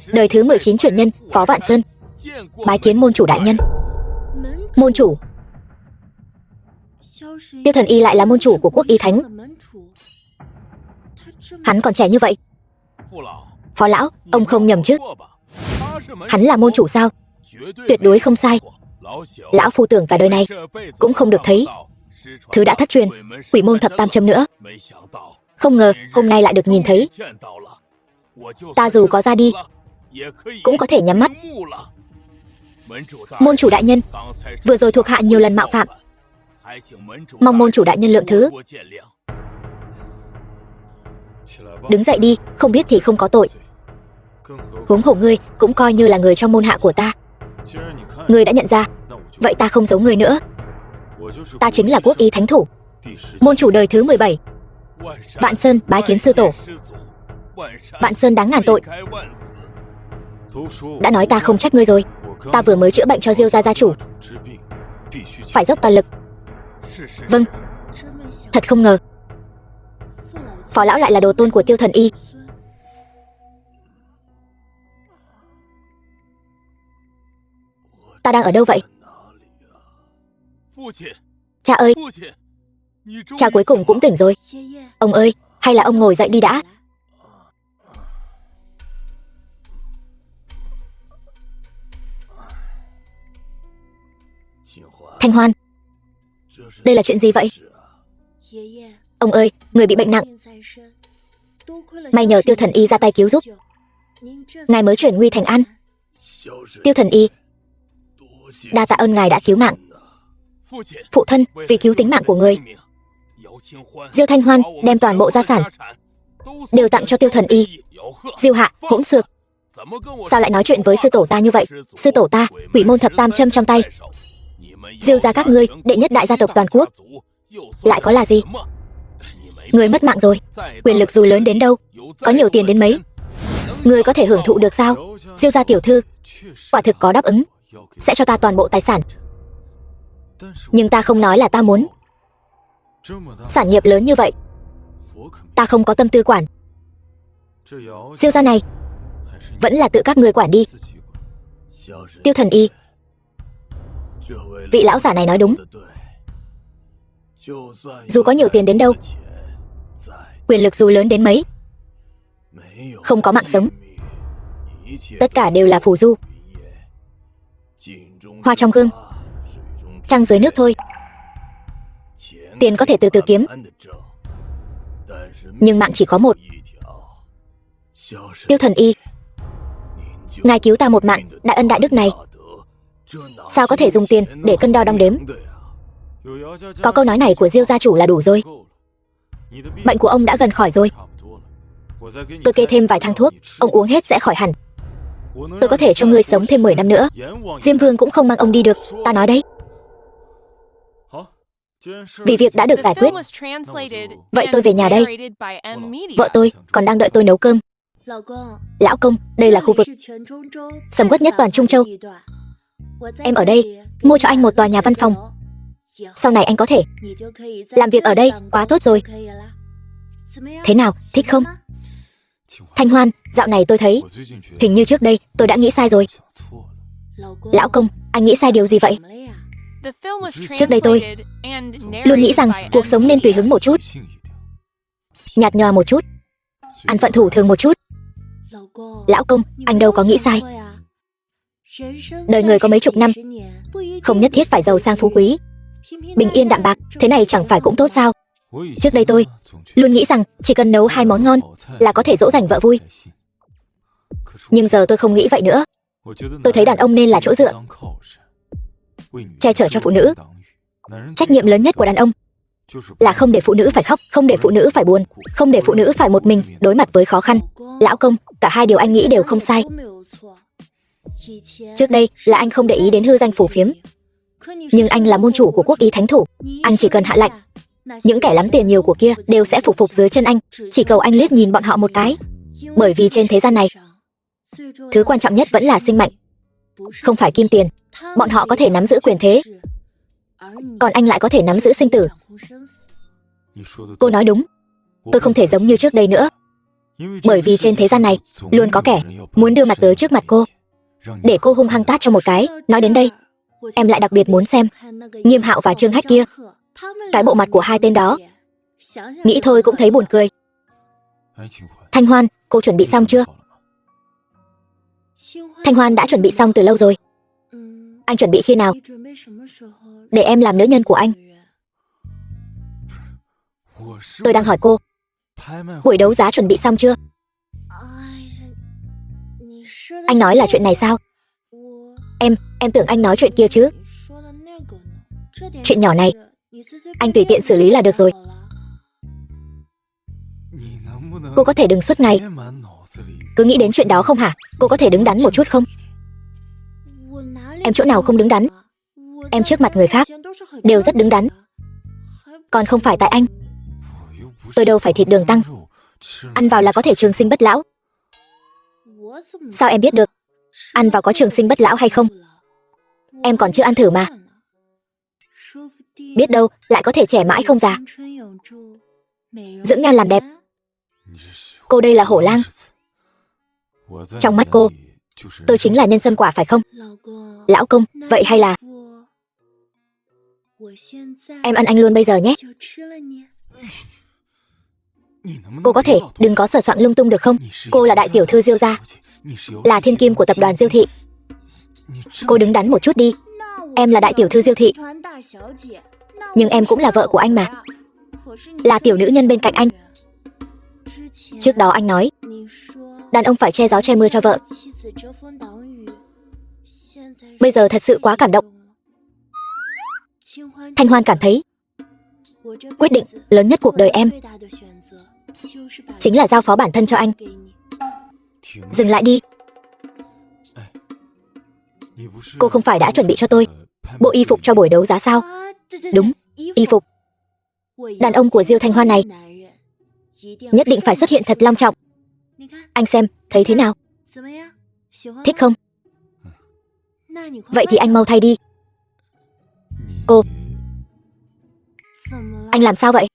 đời thứ 19 truyền nhân Phó Vạn Sơn bái kiến môn chủ đại nhân. Môn chủ? Tiêu Thần Y lại là môn chủ của Quốc Y Thánh. Hắn còn trẻ như vậy. Phó lão, ông không nhầm chứ? Hắn là môn chủ sao? Tuyệt đối không sai. Lão phu tưởng cả đời này cũng không được thấy thứ đã thất truyền, Quỷ Môn Thập Tam Châm nữa. Không ngờ hôm nay lại được nhìn thấy. Ta dù có ra đi cũng có thể nhắm mắt. Môn chủ đại nhân, vừa rồi thuộc hạ nhiều lần mạo phạm, mong môn chủ đại nhân lượng thứ. Đứng dậy đi, không biết thì không có tội. Huống hồ ngươi cũng coi như là người trong môn hạ của ta. Ngươi đã nhận ra, vậy ta không giấu ngươi nữa. Ta chính là Quốc Y Thánh Thủ, môn chủ đời thứ 17. Vạn Sơn bái kiến sư tổ. Vạn Sơn đáng ngàn tội. Đã nói ta không trách ngươi rồi. Ta vừa mới chữa bệnh cho Diêu gia gia chủ, phải dốc toàn lực. Vâng. Thật không ngờ Phó lão lại là đồ tôn của Tiêu Thần Y. Ta đang ở đâu vậy? Cha ơi, cha cuối cùng cũng tỉnh rồi. Ông ơi, hay là ông ngồi dậy đi đã. Thanh Hoan, đây là chuyện gì vậy? Ông ơi, người bị bệnh nặng, May nhờ Tiêu Thần Y ra tay cứu giúp, ngài mới chuyển nguy thành an. Tiêu Thần Y, đa tạ ơn ngài đã cứu mạng. Phụ thân, vì cứu tính mạng của người, Diêu Thanh Hoan đem toàn bộ gia sản đều tặng cho Tiêu Thần Y. Diêu Hạ, hỗn xược, sao lại nói chuyện với sư tổ ta như vậy? Sư tổ ta, Quỷ môn thập tam châm trong tay. Diêu gia các ngươi, đệ nhất đại gia tộc toàn quốc, lại có là gì? Người mất mạng rồi, quyền lực dù lớn đến đâu, có nhiều tiền đến mấy, người có thể hưởng thụ được sao? Diêu gia tiểu thư quả thực có đáp ứng, sẽ cho ta toàn bộ tài sản. Nhưng ta không nói là ta muốn. Sản nghiệp lớn như vậy, ta không có tâm tư quản. Diêu gia này, vẫn là tự các ngươi quản đi. Tiêu Thần Y, vị lão giả này nói đúng. Dù có nhiều tiền đến đâu, quyền lực dù lớn đến mấy, không có mạng sống, tất cả đều là phù du. Hoa trong gương, trăng dưới nước thôi. Tiền có thể từ từ kiếm, nhưng mạng chỉ có một. Tiêu Thần Y, ngài cứu ta một mạng, đại ân đại đức này, sao có thể dùng tiền để cân đo đong đếm? Có câu nói này của Diêu gia chủ là đủ rồi. Bệnh của ông đã gần khỏi rồi, tôi kê thêm vài thang thuốc, ông uống hết sẽ khỏi hẳn. Tôi có thể cho ngươi sống thêm 10 năm nữa. Diêm Vương cũng không mang ông đi được, ta nói đấy. Vì việc đã được giải quyết, vậy tôi về nhà đây. Vợ tôi còn đang đợi tôi nấu cơm. Lão công, đây là khu vực sầm uất nhất toàn Trung Châu. Em ở đây mua cho anh một tòa nhà văn phòng, sau này anh có thể làm việc ở đây. Quá tốt rồi. Thế nào, thích không? Thanh Hoan, dạo này tôi thấy hình như trước đây tôi đã nghĩ sai rồi. Lão công, anh nghĩ sai điều gì vậy? Trước đây tôi luôn nghĩ rằng cuộc sống nên tùy hứng một chút, nhạt nhòa một chút, ăn phận thủ thường một chút. Lão công, anh đâu có nghĩ sai. Đời người có mấy chục năm, không nhất thiết phải giàu sang phú quý, bình yên đạm bạc, thế này chẳng phải cũng tốt sao? Trước đây tôi luôn nghĩ rằng chỉ cần nấu 2 món ngon là có thể dỗ dành vợ vui. Nhưng giờ tôi không nghĩ vậy nữa. Tôi thấy đàn ông nên là chỗ dựa, che chở cho phụ nữ. Trách nhiệm lớn nhất của đàn ông là không để phụ nữ phải khóc, không để phụ nữ phải buồn, không để phụ nữ phải một mình đối mặt với khó khăn. Lão công, cả hai điều anh nghĩ đều không sai. Trước đây là anh không để ý đến hư danh phù phiếm, nhưng anh là môn chủ của quốc ý thánh thủ, anh chỉ cần hạ lệnh, những kẻ lắm tiền nhiều của kia đều sẽ phục phục dưới chân anh. Chỉ cầu anh liếc nhìn bọn họ một cái. Bởi vì trên thế gian này, thứ quan trọng nhất vẫn là sinh mệnh, không phải kim tiền. Bọn họ có thể nắm giữ quyền thế, còn anh lại có thể nắm giữ sinh tử. Cô nói đúng, tôi không thể giống như trước đây nữa. Bởi vì trên thế gian này luôn có kẻ muốn đưa mặt tới trước mặt cô, để cô hung hăng tát cho một cái. Nói đến đây, em lại đặc biệt muốn xem Nghiêm Hạo và Trương Hách kia. Cái bộ mặt của hai tên đó, nghĩ thôi cũng thấy buồn cười. Thanh Hoan, cô chuẩn bị xong chưa? Thanh Hoan đã chuẩn bị xong từ lâu rồi. Anh chuẩn bị khi nào? Để em làm nữ nhân của anh. Tôi đang hỏi cô, buổi đấu giá chuẩn bị xong chưa? Anh nói là chuyện này sao? Em tưởng anh nói chuyện kia chứ. Chuyện nhỏ này anh tùy tiện xử lý là được rồi. Cô có thể đừng suốt ngày cứ nghĩ đến chuyện đó không hả? Cô có thể đứng đắn một chút không? Em chỗ nào không đứng đắn? Em trước mặt người khác đều rất đứng đắn, còn không phải tại anh. Tôi đâu phải thịt đường tăng, ăn vào là có thể trường sinh bất lão. Sao em biết được ăn vào có trường sinh bất lão hay không? Em còn chưa ăn thử mà. Biết đâu lại có thể trẻ mãi không già, dưỡng nhan làm đẹp. Cô đây là hổ lang. Trong mắt cô, tôi chính là nhân sâm quả phải không? Lão công, vậy hay là em ăn anh luôn bây giờ nhé. Cô có thể đừng có sờ soạn lung tung được không? Cô là đại tiểu thư Diêu gia, là thiên kim của tập đoàn Diêu thị. Cô đứng đắn một chút đi. Em là đại tiểu thư Diêu thị, nhưng em cũng là vợ của anh mà, là tiểu nữ nhân bên cạnh anh. Trước đó anh nói, đàn ông phải che gió che mưa cho vợ. Bây giờ thật sự quá cảm động. Thanh Hoan cảm thấy quyết định lớn nhất cuộc đời em chính là giao phó bản thân cho anh. Dừng lại đi. Cô không phải đã chuẩn bị cho tôi bộ y phục cho buổi đấu giá sao? Đúng, y phục. Đàn ông của Diêu Thanh Hoan này nhất định phải xuất hiện thật long trọng. Anh xem, thấy thế nào? Thích không? Vậy thì anh mau thay đi. Cô, anh làm sao vậy?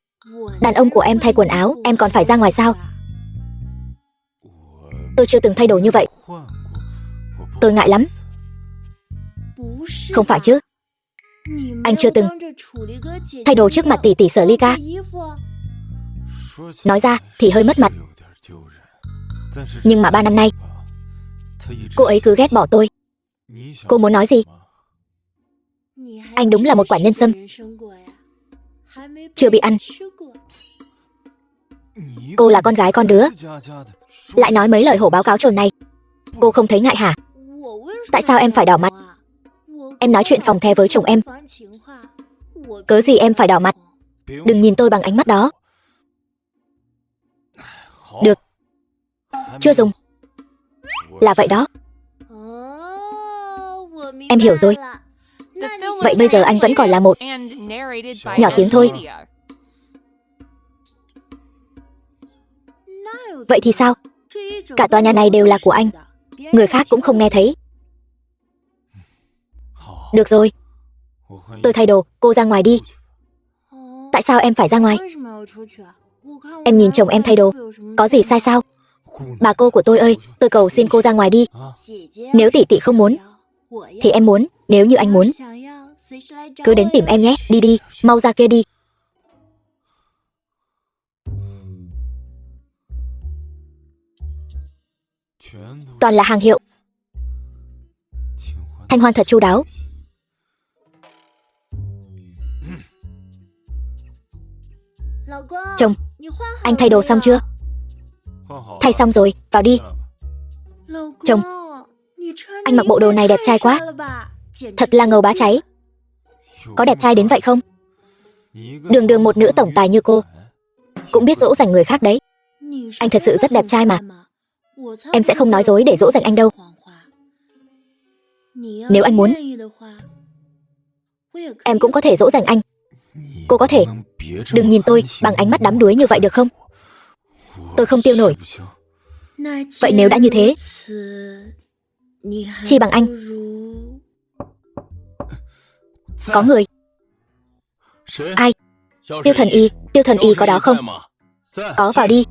Đàn ông của em thay quần áo, em còn phải ra ngoài sao? Tôi chưa từng thay đồ như vậy. Tôi ngại lắm. Không phải chứ? Anh chưa từng thay đồ trước mặt tỷ tỷ Sở Ly Ca. Nói ra thì hơi mất mặt. Nhưng mà 3 năm nay cô ấy cứ ghét bỏ tôi. Cô muốn nói gì? Anh đúng là một quả nhân sâm chưa bị ăn. Cô là con gái con đứa, lại nói mấy lời hổ báo cáo trồn này. Cô không thấy ngại hả? Tại sao em phải đỏ mặt? Em nói chuyện phòng the với chồng em, cớ gì em phải đỏ mặt? Đừng nhìn tôi bằng ánh mắt đó. Được, chưa dùng. Là vậy đó. Em hiểu rồi. Vậy bây giờ anh vẫn còn là một nhỏ tiếng thôi. Vậy thì sao? Cả tòa nhà này đều là của anh, người khác cũng không nghe thấy. Được rồi, tôi thay đồ, cô ra ngoài đi. Tại sao em phải ra ngoài? Em nhìn chồng em thay đồ, có gì sai sao? Bà cô của tôi ơi, tôi cầu xin cô ra ngoài đi. Nếu tỷ tỷ không muốn thì em muốn. Nếu như anh muốn, cứ đến tìm em nhé. Đi đi, mau ra kia đi. Toàn là hàng hiệu. Thanh Hoan thật chu đáo. Chồng, anh thay đồ xong chưa? Thay xong rồi, vào đi. Chồng, anh mặc bộ đồ này đẹp trai quá. Thật là ngầu bá cháy. Có đẹp trai đến vậy không? Đường đường một nữ tổng tài như cô cũng biết dỗ dành người khác đấy. Anh thật sự rất đẹp trai mà. Em sẽ không nói dối để dỗ dành anh đâu. Nếu anh muốn, em cũng có thể dỗ dành anh. Cô có thể đừng nhìn tôi bằng ánh mắt đắm đuối như vậy được không? Tôi không tiêu nổi. Vậy nếu đã như thế, chi bằng anh. Có người. Ai? Tiêu Thần Y. Tiêu Thần Y có đó không? Có, vào đi.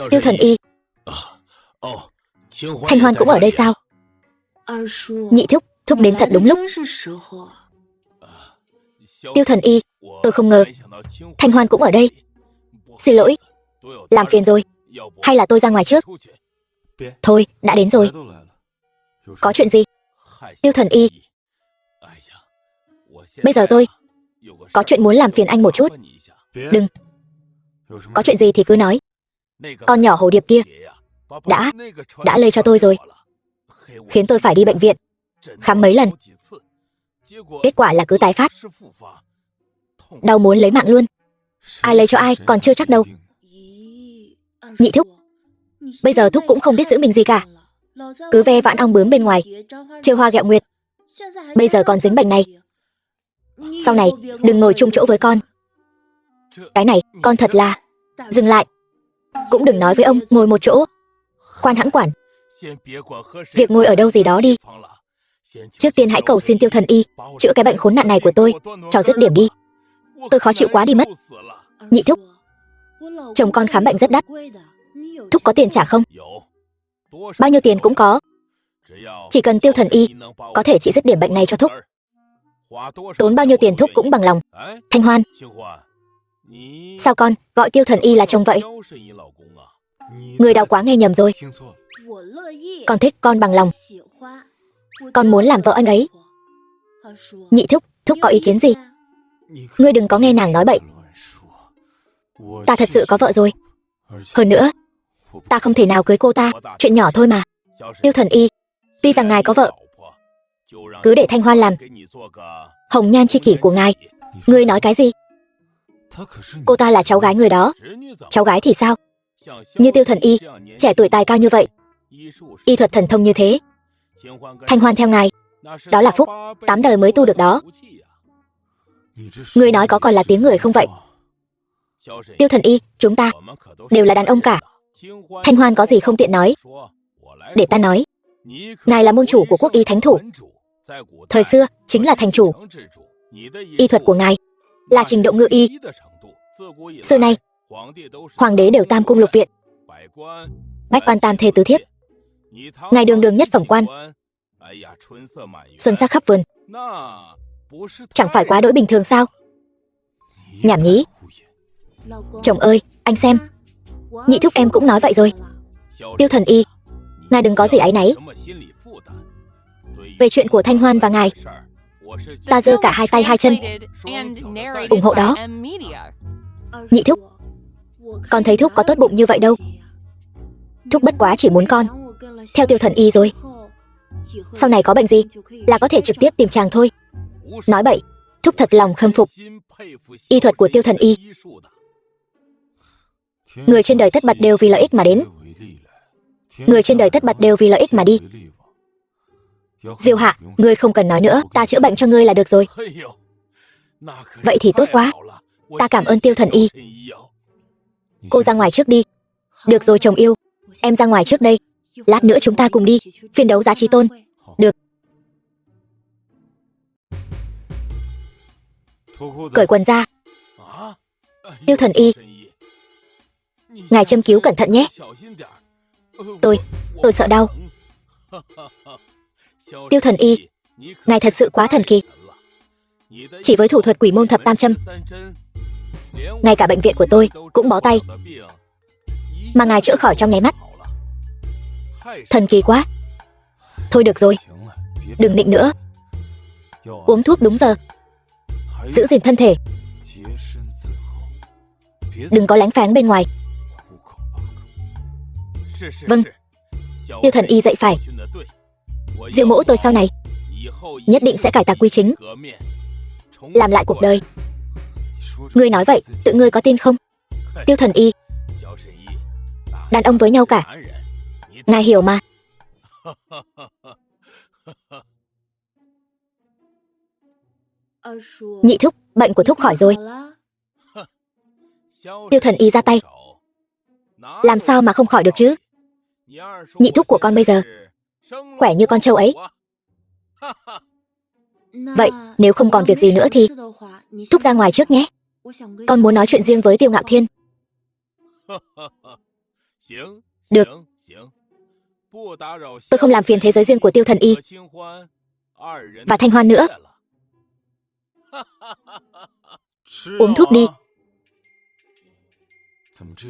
Tiêu Thần Y. Thanh Hoan cũng ở đây sao? Nhị thúc, thúc đến thật đúng lúc. Tiêu Thần Y, tôi không ngờ Thanh Hoan cũng ở đây. Xin lỗi, làm phiền rồi. Hay là tôi ra ngoài trước? Thôi, đã đến rồi. Có chuyện gì? Tiêu Thần Y, bây giờ tôi có chuyện muốn làm phiền anh một chút. Đừng. Có chuyện gì thì cứ nói. Con nhỏ hồ điệp kia đã lây cho tôi rồi, khiến tôi phải đi bệnh viện khám mấy lần. Kết quả là cứ tái phát. Đau muốn lấy mạng luôn. Ai lây cho ai còn chưa chắc đâu. Nhị thúc, bây giờ thúc cũng không biết giữ mình gì cả. Cứ ve vãn ong bướm bên ngoài, trêu hoa ghẹo nguyệt. Bây giờ còn dính bệnh này. Sau này đừng ngồi chung chỗ với con. Cái này con thật là... Dừng lại. Cũng đừng nói với ông ngồi một chỗ. Khoan hãng quản. Việc ngồi ở đâu gì đó đi. Trước tiên hãy cầu xin Tiêu Thần Y chữa cái bệnh khốn nạn này của tôi cho dứt điểm đi. Tôi khó chịu quá đi mất. Nhị thúc, chồng con khám bệnh rất đắt. Thúc có tiền trả không? Bao nhiêu tiền cũng có. Chỉ cần Tiêu Thần Y có thể trị dứt điểm bệnh này cho thúc, tốn bao nhiêu tiền thúc cũng bằng lòng. Thanh Hoan, sao con gọi Tiêu Thần Y là chồng vậy? Người đau quá nghe nhầm rồi. Con thích, con bằng lòng. Con muốn làm vợ anh ấy. Nhị thúc, thúc có ý kiến gì? Ngươi đừng có nghe nàng nói bậy. Ta thật sự có vợ rồi. Hơn nữa, ta không thể nào cưới cô ta, chuyện nhỏ thôi mà. Tiêu Thần Y, tuy rằng ngài có vợ, cứ để Thanh Hoan làm hồng nhan chi kỷ của ngài. Ngươi nói cái gì? Cô ta là cháu gái người đó. Cháu gái thì sao? Như Tiêu Thần Y, trẻ tuổi tài cao như vậy, y thuật thần thông như thế, Thanh Hoan theo ngài, đó là phúc 8 đời mới tu được đó. Ngươi nói có còn là tiếng người không vậy? Tiêu Thần Y, chúng ta đều là đàn ông cả. Thanh Hoan có gì không tiện nói. Để ta nói. Ngài là môn chủ của quốc y thánh thủ, thời xưa chính là thành chủ. Y thuật của ngài là trình độ ngự y. Xưa nay, hoàng đế đều tam cung lục viện, bách quan tam thê tứ thiếp. Ngài đường đường nhất phẩm quan, xuân sắc khắp vườn, chẳng phải quá đỗi bình thường sao? Nhảm nhí. Chồng ơi, anh xem, nhị thúc em cũng nói vậy rồi. Tiêu Thần Y, ngài đừng có gì áy náy. Về chuyện của Thanh Hoan và ngài, ta giơ cả hai tay hai chân ủng hộ đó. Nhị thúc, con thấy thúc có tốt bụng như vậy đâu. Thúc bất quá chỉ muốn con theo Tiêu Thần Y rồi, sau này có bệnh gì là có thể trực tiếp tìm chàng thôi. Nói bậy, thúc thật lòng khâm phục y thuật của Tiêu Thần Y. Người trên đời tất bật đều vì lợi ích mà đến, người trên đời tất bật đều vì lợi ích mà đi. Diêu Hạ, ngươi không cần nói nữa, ta chữa bệnh cho ngươi là được rồi. Vậy thì tốt quá, ta cảm ơn Tiêu Thần Y. Cô ra ngoài trước đi. Được rồi chồng yêu, em ra ngoài trước đây, lát nữa chúng ta cùng đi phiên đấu giá Chí Tôn. Được. Cởi quần ra. Tiêu Thần Y, ngài châm cứu cẩn thận nhé. Tôi sợ đau. Tiêu Thần Y, ngài thật sự quá thần kỳ. Chỉ với thủ thuật quỷ môn thập tam châm, ngay cả bệnh viện của tôi cũng bó tay, mà ngài chữa khỏi trong nháy mắt. Thần kỳ quá. Thôi được rồi, đừng nịnh nữa. Uống thuốc đúng giờ, giữ gìn thân thể, đừng có lánh pháng bên ngoài. Vâng. Tiêu Thần Y dạy phải. Diệu mẫu tôi sau này nhất định sẽ cải tà quy chính, làm lại cuộc đời. Ngươi nói vậy, tự ngươi có tin không? Tiêu Thần Y, đàn ông với nhau cả, ngài hiểu mà. Nhị thúc, bệnh của thúc khỏi rồi. Tiêu Thần Y ra tay. Làm sao mà không khỏi được chứ? Nhị thúc của con bây giờ khỏe như con trâu ấy. Vậy nếu không còn việc gì nữa thì thúc ra ngoài trước nhé. Con muốn nói chuyện riêng với Tiêu Ngạo Thiên. Được. Tôi không làm phiền thế giới riêng của Tiêu Thần Y và Thanh Hoan nữa. Uống thuốc đi.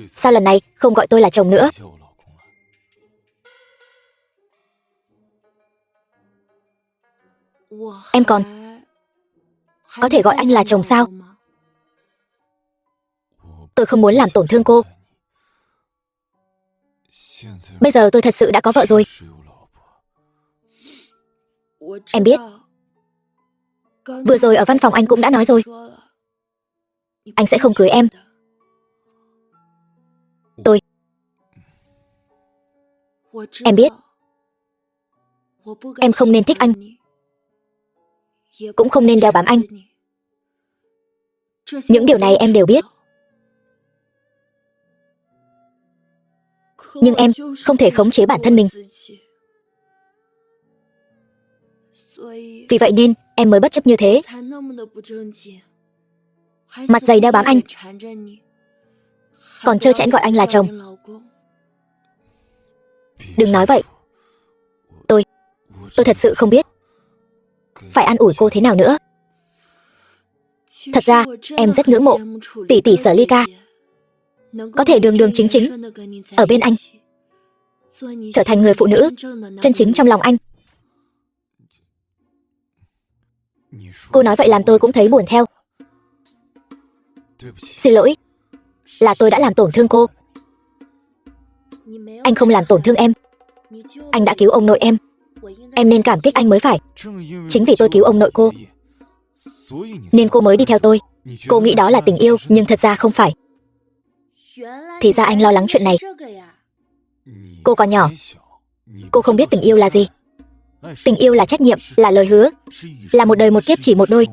Sao lần này không gọi tôi là chồng nữa? Em còn có thể gọi anh là chồng sao? Tôi không muốn làm tổn thương cô. Bây giờ tôi thật sự đã có vợ rồi. Em biết. Vừa rồi ở văn phòng anh cũng đã nói rồi. Anh sẽ không cưới em. Em biết. Em không nên thích anh, cũng không nên đeo bám anh. Những điều này em đều biết. Nhưng em không thể khống chế bản thân mình. Vì vậy nên em mới bất chấp như thế, mặt dày đeo bám anh, còn trơ trẽn gọi anh là chồng. Đừng nói vậy. Tôi thật sự không biết phải an ủi cô thế nào nữa. Thật ra em rất ngưỡng mộ tỷ tỷ Sở Ly Ca, có thể đường đường chính chính ở bên anh, trở thành người phụ nữ chân chính trong lòng anh. Cô nói vậy làm tôi cũng thấy buồn theo. Xin lỗi. là tôi đã làm tổn thương cô. Anh không làm tổn thương em. Anh đã cứu ông nội em. Em nên cảm kích anh mới phải. Chính vì tôi cứu ông nội cô, nên cô mới đi theo tôi. Cô nghĩ đó là tình yêu, nhưng thật ra không phải. Thì ra anh lo lắng chuyện này. Cô còn nhỏ, cô không biết tình yêu là gì. Tình yêu là trách nhiệm, là lời hứa, là một đời một kiếp chỉ một đôi.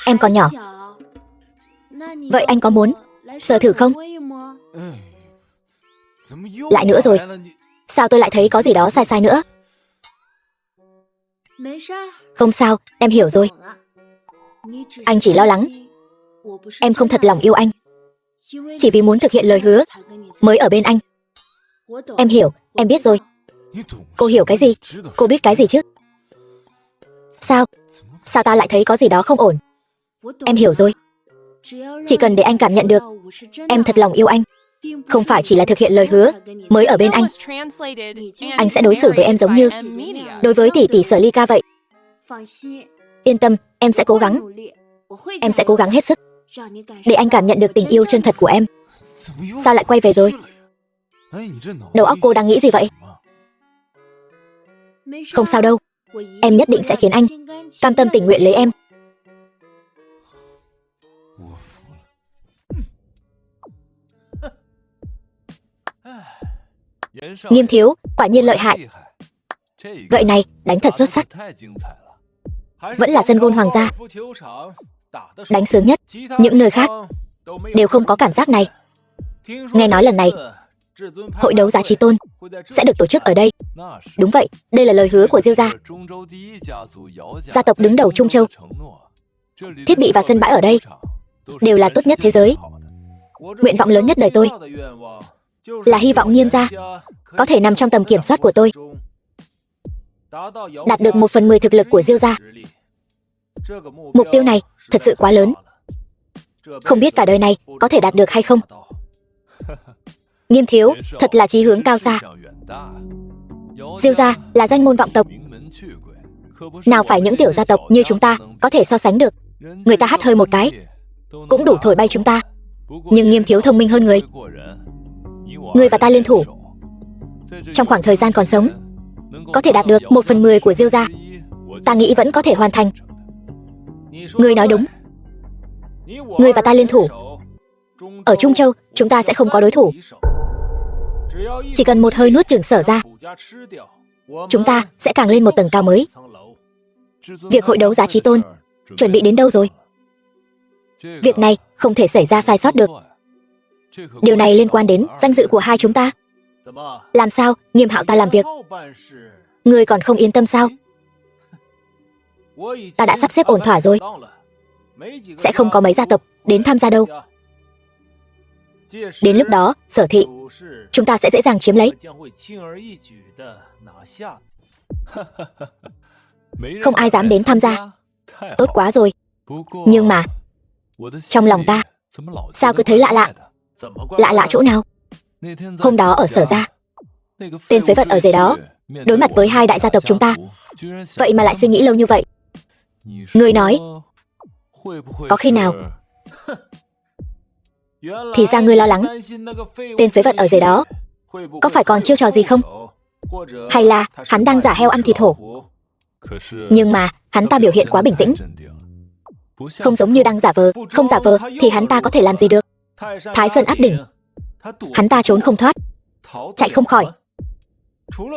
Em còn nhỏ. Vậy anh có muốn sờ thử không? Lại nữa rồi. Sao tôi lại thấy có gì đó sai sai nữa? Không sao, em hiểu rồi. Anh chỉ lo lắng em không thật lòng yêu anh, chỉ vì muốn thực hiện lời hứa mới ở bên anh. Em hiểu, em biết rồi. Cô hiểu cái gì? Cô biết cái gì chứ? Sao? Sao ta lại thấy có gì đó không ổn? Em hiểu rồi. Chỉ cần để anh cảm nhận được em thật lòng yêu anh, không phải chỉ là thực hiện lời hứa mới ở bên anh sẽ đối xử với em giống như đối với tỷ tỷ Sở Ly Ca vậy. Yên tâm, em sẽ cố gắng. Em sẽ cố gắng hết sức để anh cảm nhận được tình yêu chân thật của em. Sao lại quay về rồi? Đầu óc cô đang nghĩ gì vậy? Không sao đâu. Em nhất định sẽ khiến anh cam tâm tình nguyện lấy em. Nghiêm thiếu, quả nhiên lợi hại. Gậy này đánh thật xuất sắc. Vẫn là sân gôn hoàng gia đánh sướng nhất. Những nơi khác đều không có cảm giác này. Nghe nói lần này hội đấu giá Chí Tôn sẽ được tổ chức ở đây. Đúng vậy, đây là lời hứa của Diêu gia, gia tộc đứng đầu Trung Châu. Thiết bị và sân bãi ở đây đều là tốt nhất thế giới. Nguyện vọng lớn nhất đời tôi là hy vọng Nghiêm gia có thể nằm trong tầm kiểm soát của tôi, đạt được 1/10 thực lực của Diêu gia. Mục tiêu này thật sự quá lớn, không biết cả đời này có thể đạt được hay không. Nghiêm thiếu thật là chí hướng cao xa. Diêu gia là danh môn vọng tộc, nào phải những tiểu gia tộc như chúng ta có thể so sánh được. Người ta hắt hơi một cái cũng đủ thổi bay chúng ta. Nhưng Nghiêm thiếu thông minh hơn người. Người và ta liên thủ, trong khoảng thời gian còn sống, có thể đạt được 1/10 của Diêu gia. Ta nghĩ vẫn có thể hoàn thành. Người nói đúng. Người và ta liên thủ, ở Trung Châu chúng ta sẽ không có đối thủ. Chỉ cần một hơi nuốt chửng Sở gia, chúng ta sẽ càng lên một tầng cao mới. Việc hội đấu giá Chí Tôn chuẩn bị đến đâu rồi? Việc này không thể xảy ra sai sót được. Điều này liên quan đến danh dự của hai chúng ta. Làm sao Nghiêm hạo ta làm việc, người còn không yên tâm sao? Ta đã sắp xếp ổn thỏa rồi. Sẽ không có mấy gia tộc đến tham gia đâu. Đến lúc đó, Sở thị chúng ta sẽ dễ dàng chiếm lấy. Không ai dám đến tham gia. Tốt quá rồi. Nhưng mà trong lòng ta sao cứ thấy lạ lạ. Lạ lạ chỗ nào? Hôm đó ở Sở gia, tên phế vật ở dưới đó đối mặt với hai đại gia tộc chúng ta, vậy mà lại suy nghĩ lâu như vậy. Người nói, có khi nào thì ra ngươi lo lắng tên phế vật ở dưới đó có phải còn chiêu trò gì không? Hay là hắn đang giả heo ăn thịt hổ? Nhưng mà hắn ta biểu hiện quá bình tĩnh, không giống như đang giả vờ. Không giả vờ thì hắn ta có thể làm gì được? Thái Sơn áp đỉnh, hắn ta trốn không thoát, chạy không khỏi.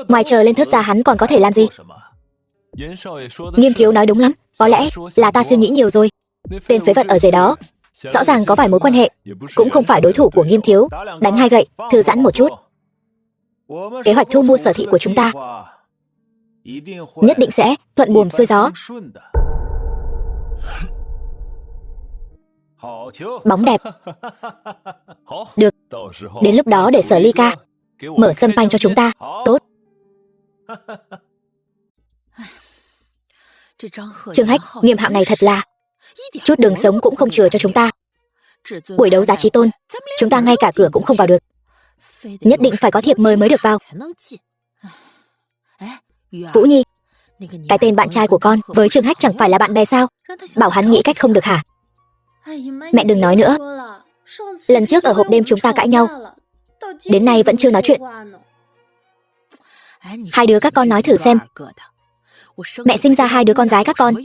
Ngoài trời lên thớt ra hắn còn có thể làm gì? Nghiêm thiếu nói đúng lắm. Có lẽ là ta suy nghĩ nhiều rồi. Tên phế vật ở dưới đó rõ ràng có vài mối quan hệ, cũng không phải đối thủ của Nghiêm thiếu. Đánh hai gậy, thư giãn một chút. Kế hoạch thu mua Sở thị của chúng ta nhất định sẽ thuận buồm xuôi gió. Bóng đẹp. Được, đến lúc đó để Sở Ly Ca mở sân banh cho chúng ta. Tốt. Trương Hách, Nghiêm hạo này thật là chút đường sống cũng không chừa cho chúng ta. Buổi đấu giá Chí Tôn, chúng ta ngay cả cửa cũng không vào được. Nhất định phải có thiệp mời mới được vào. Vũ Nhi, cái tên bạn trai của con với Trương Hách chẳng phải là bạn bè sao? Bảo hắn nghĩ cách không được hả? Mẹ đừng nói nữa. Lần trước ở hộp đêm chúng ta cãi nhau, đến nay vẫn chưa nói chuyện. Hai đứa các con nói thử xem, mẹ sinh ra hai đứa con gái các con,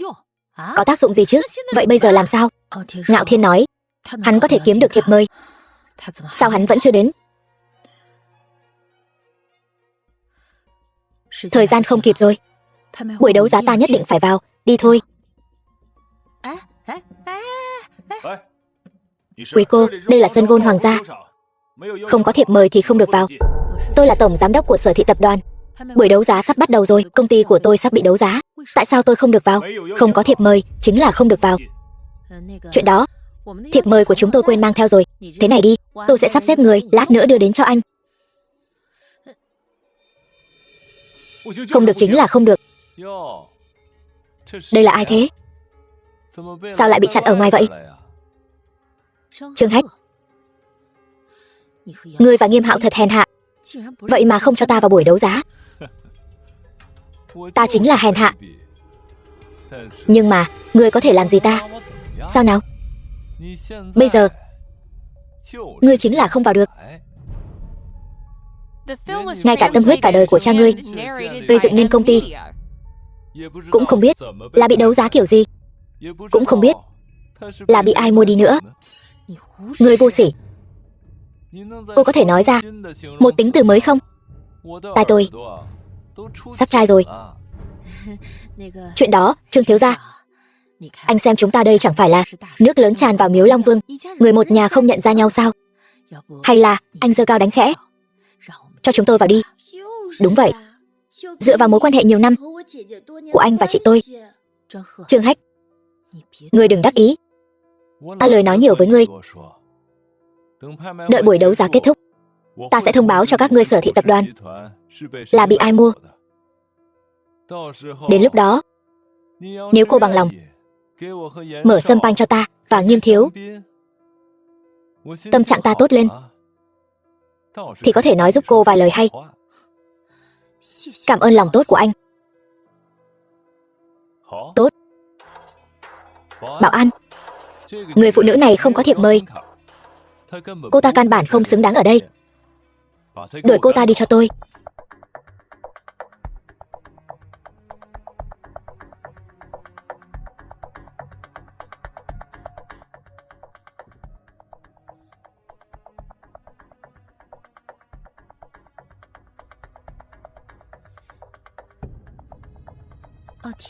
có tác dụng gì chứ? Vậy bây giờ làm sao? Ngạo Thiên nói, hắn có thể kiếm được thiệp mời. Sao hắn vẫn chưa đến? Thời gian không kịp rồi. Buổi đấu giá ta nhất định phải vào. Đi thôi. Quý cô, đây là sân gôn hoàng gia. Không có thiệp mời thì không được vào. Tôi là tổng giám đốc của Sở Thị Tập đoàn. Buổi đấu giá sắp bắt đầu rồi, công ty của tôi sắp bị đấu giá. Tại sao tôi không được vào? Không có thiệp mời, chính là không được vào. Chuyện đó, thiệp mời của chúng tôi quên mang theo rồi. Thế này đi, tôi sẽ sắp xếp người, lát nữa đưa đến cho anh. Không được chính là không được. Đây là ai thế? Sao lại bị chặn ở ngoài vậy? Trương Hách, ngươi và Nghiêm Hạo thật hèn hạ. Vậy mà không cho ta vào buổi đấu giá. Ta chính là hèn hạ. Nhưng mà, ngươi có thể làm gì ta? Sao nào? Bây giờ, ngươi chính là không vào được. Ngay cả tâm huyết cả đời của cha ngươi gây dựng nên công ty, cũng không biết là bị đấu giá kiểu gì, cũng không biết là bị ai mua đi nữa. Ngươi vô sỉ. Cô có thể nói ra một tính từ mới không? Tai tôi sắp trai rồi. Chuyện đó, Trương thiếu gia, anh xem chúng ta đây chẳng phải là nước lớn tràn vào miếu Long Vương, người một nhà không nhận ra nhau sao? Hay là anh giơ cao đánh khẽ, cho chúng tôi vào đi. Đúng vậy. Dựa vào mối quan hệ nhiều năm của anh và chị tôi. Trương Hách, ngươi đừng đắc ý. Ta lời nói nhiều với ngươi. Đợi buổi đấu giá kết thúc, ta sẽ thông báo cho các ngươi Sở Thị Tập đoàn là bị ai mua. Đến lúc đó, nếu cô bằng lòng mở sâm panh cho ta và Nghiêm thiếu, tâm trạng ta tốt lên, thì có thể nói giúp cô vài lời hay. Cảm ơn lòng tốt của anh. Tốt. Bảo An, người phụ nữ này không có thiệp mời. Cô ta căn bản không xứng đáng ở đây. Đuổi cô ta đi cho tôi.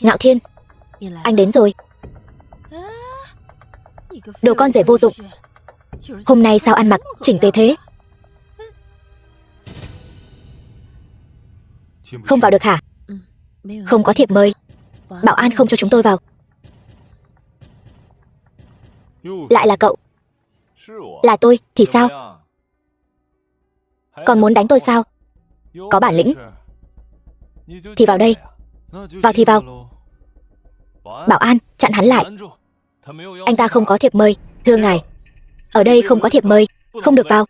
Ngạo Thiên, anh đến rồi. Đồ con rể vô dụng. Hôm nay sao ăn mặc chỉnh tề thế? Không vào được hả? Không có thiệp mời. Bảo an không cho chúng tôi vào. Lại là cậu. Là tôi thì sao? Còn muốn đánh tôi sao? Có bản lĩnh thì vào đây. Vào thì vào. Bảo an, chặn hắn lại. Anh ta không có thiệp mời. Thưa ngài, ở đây không có thiệp mời, không được vào.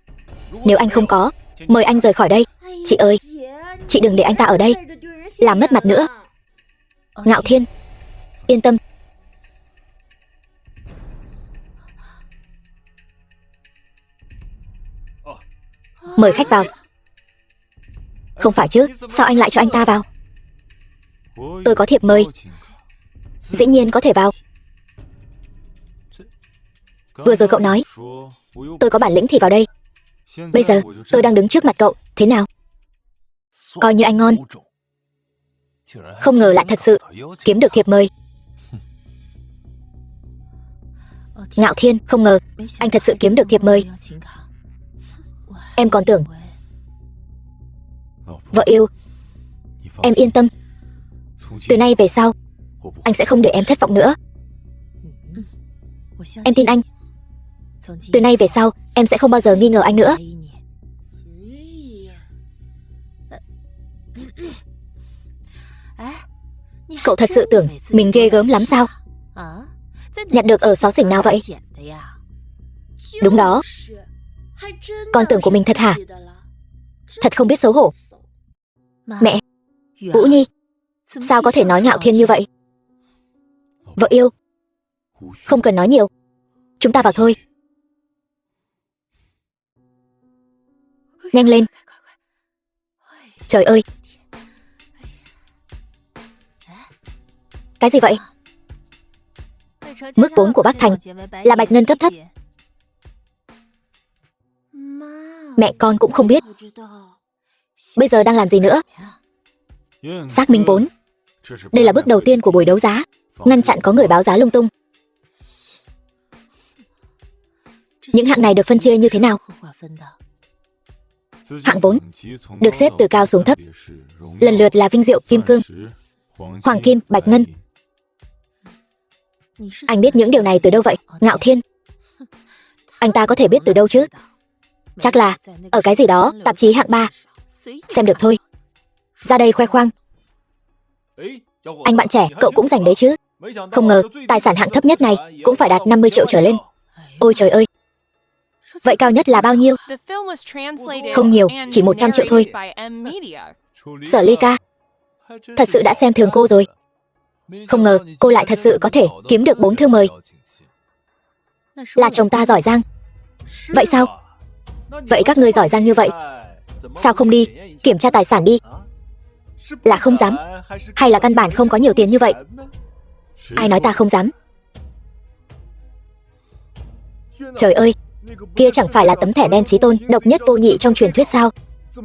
Nếu anh không có, mời anh rời khỏi đây. Chị ơi, chị đừng để anh ta ở đây, làm mất mặt nữa. Ngạo Thiên, yên tâm. Mời khách vào. Không phải chứ, sao anh lại cho anh ta vào? Tôi có thiệp mời, dĩ nhiên có thể vào. Vừa rồi cậu nói tôi có bản lĩnh thì vào đây. Bây giờ tôi đang đứng trước mặt cậu, thế nào? Coi như anh ngon. Không ngờ lại thật sự kiếm được thiệp mời. Ngạo Thiên, không ngờ anh thật sự kiếm được thiệp mời. Em còn tưởng vợ yêu. Em yên tâm, từ nay về sau anh sẽ không để em thất vọng nữa. Em tin anh. Từ nay về sau em sẽ không bao giờ nghi ngờ anh nữa. Cậu thật sự tưởng mình ghê gớm lắm sao? Nhặt được ở xó xỉnh nào vậy? Đúng đó. Con tưởng của mình thật hả? Thật không biết xấu hổ. Mẹ, Vũ Nhi, sao có thể nói Ngạo Thiên như vậy? Vợ yêu, không cần nói nhiều, chúng ta vào thôi. nhanh lên. Trời ơi! Cái gì vậy? Mức vốn của Bắc Thành là bạch ngân cấp thấp. Mẹ con cũng không biết. Bây giờ đang làm gì nữa? Xác minh vốn. Đây là bước đầu tiên của buổi đấu giá, ngăn chặn có người báo giá lung tung. Những hạng này được phân chia như thế nào? Hạng vốn được xếp từ cao xuống thấp, lần lượt là vinh diệu, kim cương, hoàng kim, bạch ngân. Anh biết những điều này từ đâu vậy, Ngạo Thiên? Anh ta có thể biết từ đâu chứ? Chắc là ở cái gì đó, tạp chí hạng 3. Xem được thôi. Ra đây khoe khoang. Anh bạn trẻ, cậu cũng giành đấy chứ? Không ngờ, tài sản hạng thấp nhất này cũng phải đạt 50 triệu trở lên. Ôi trời ơi! Vậy cao nhất là bao nhiêu? Không nhiều, chỉ 100 triệu thôi. Sở Ly ca, thật sự đã xem thường cô rồi. Không ngờ cô lại thật sự có thể kiếm được 4 thư mời. Là chồng ta giỏi giang. Vậy sao? Vậy các ngươi giỏi giang như vậy, sao không đi kiểm tra tài sản đi? Là không dám, hay là căn bản không có nhiều tiền như vậy? Ai nói ta không dám? Trời ơi! Kia chẳng phải là tấm thẻ đen chí tôn độc nhất vô nhị trong truyền thuyết sao?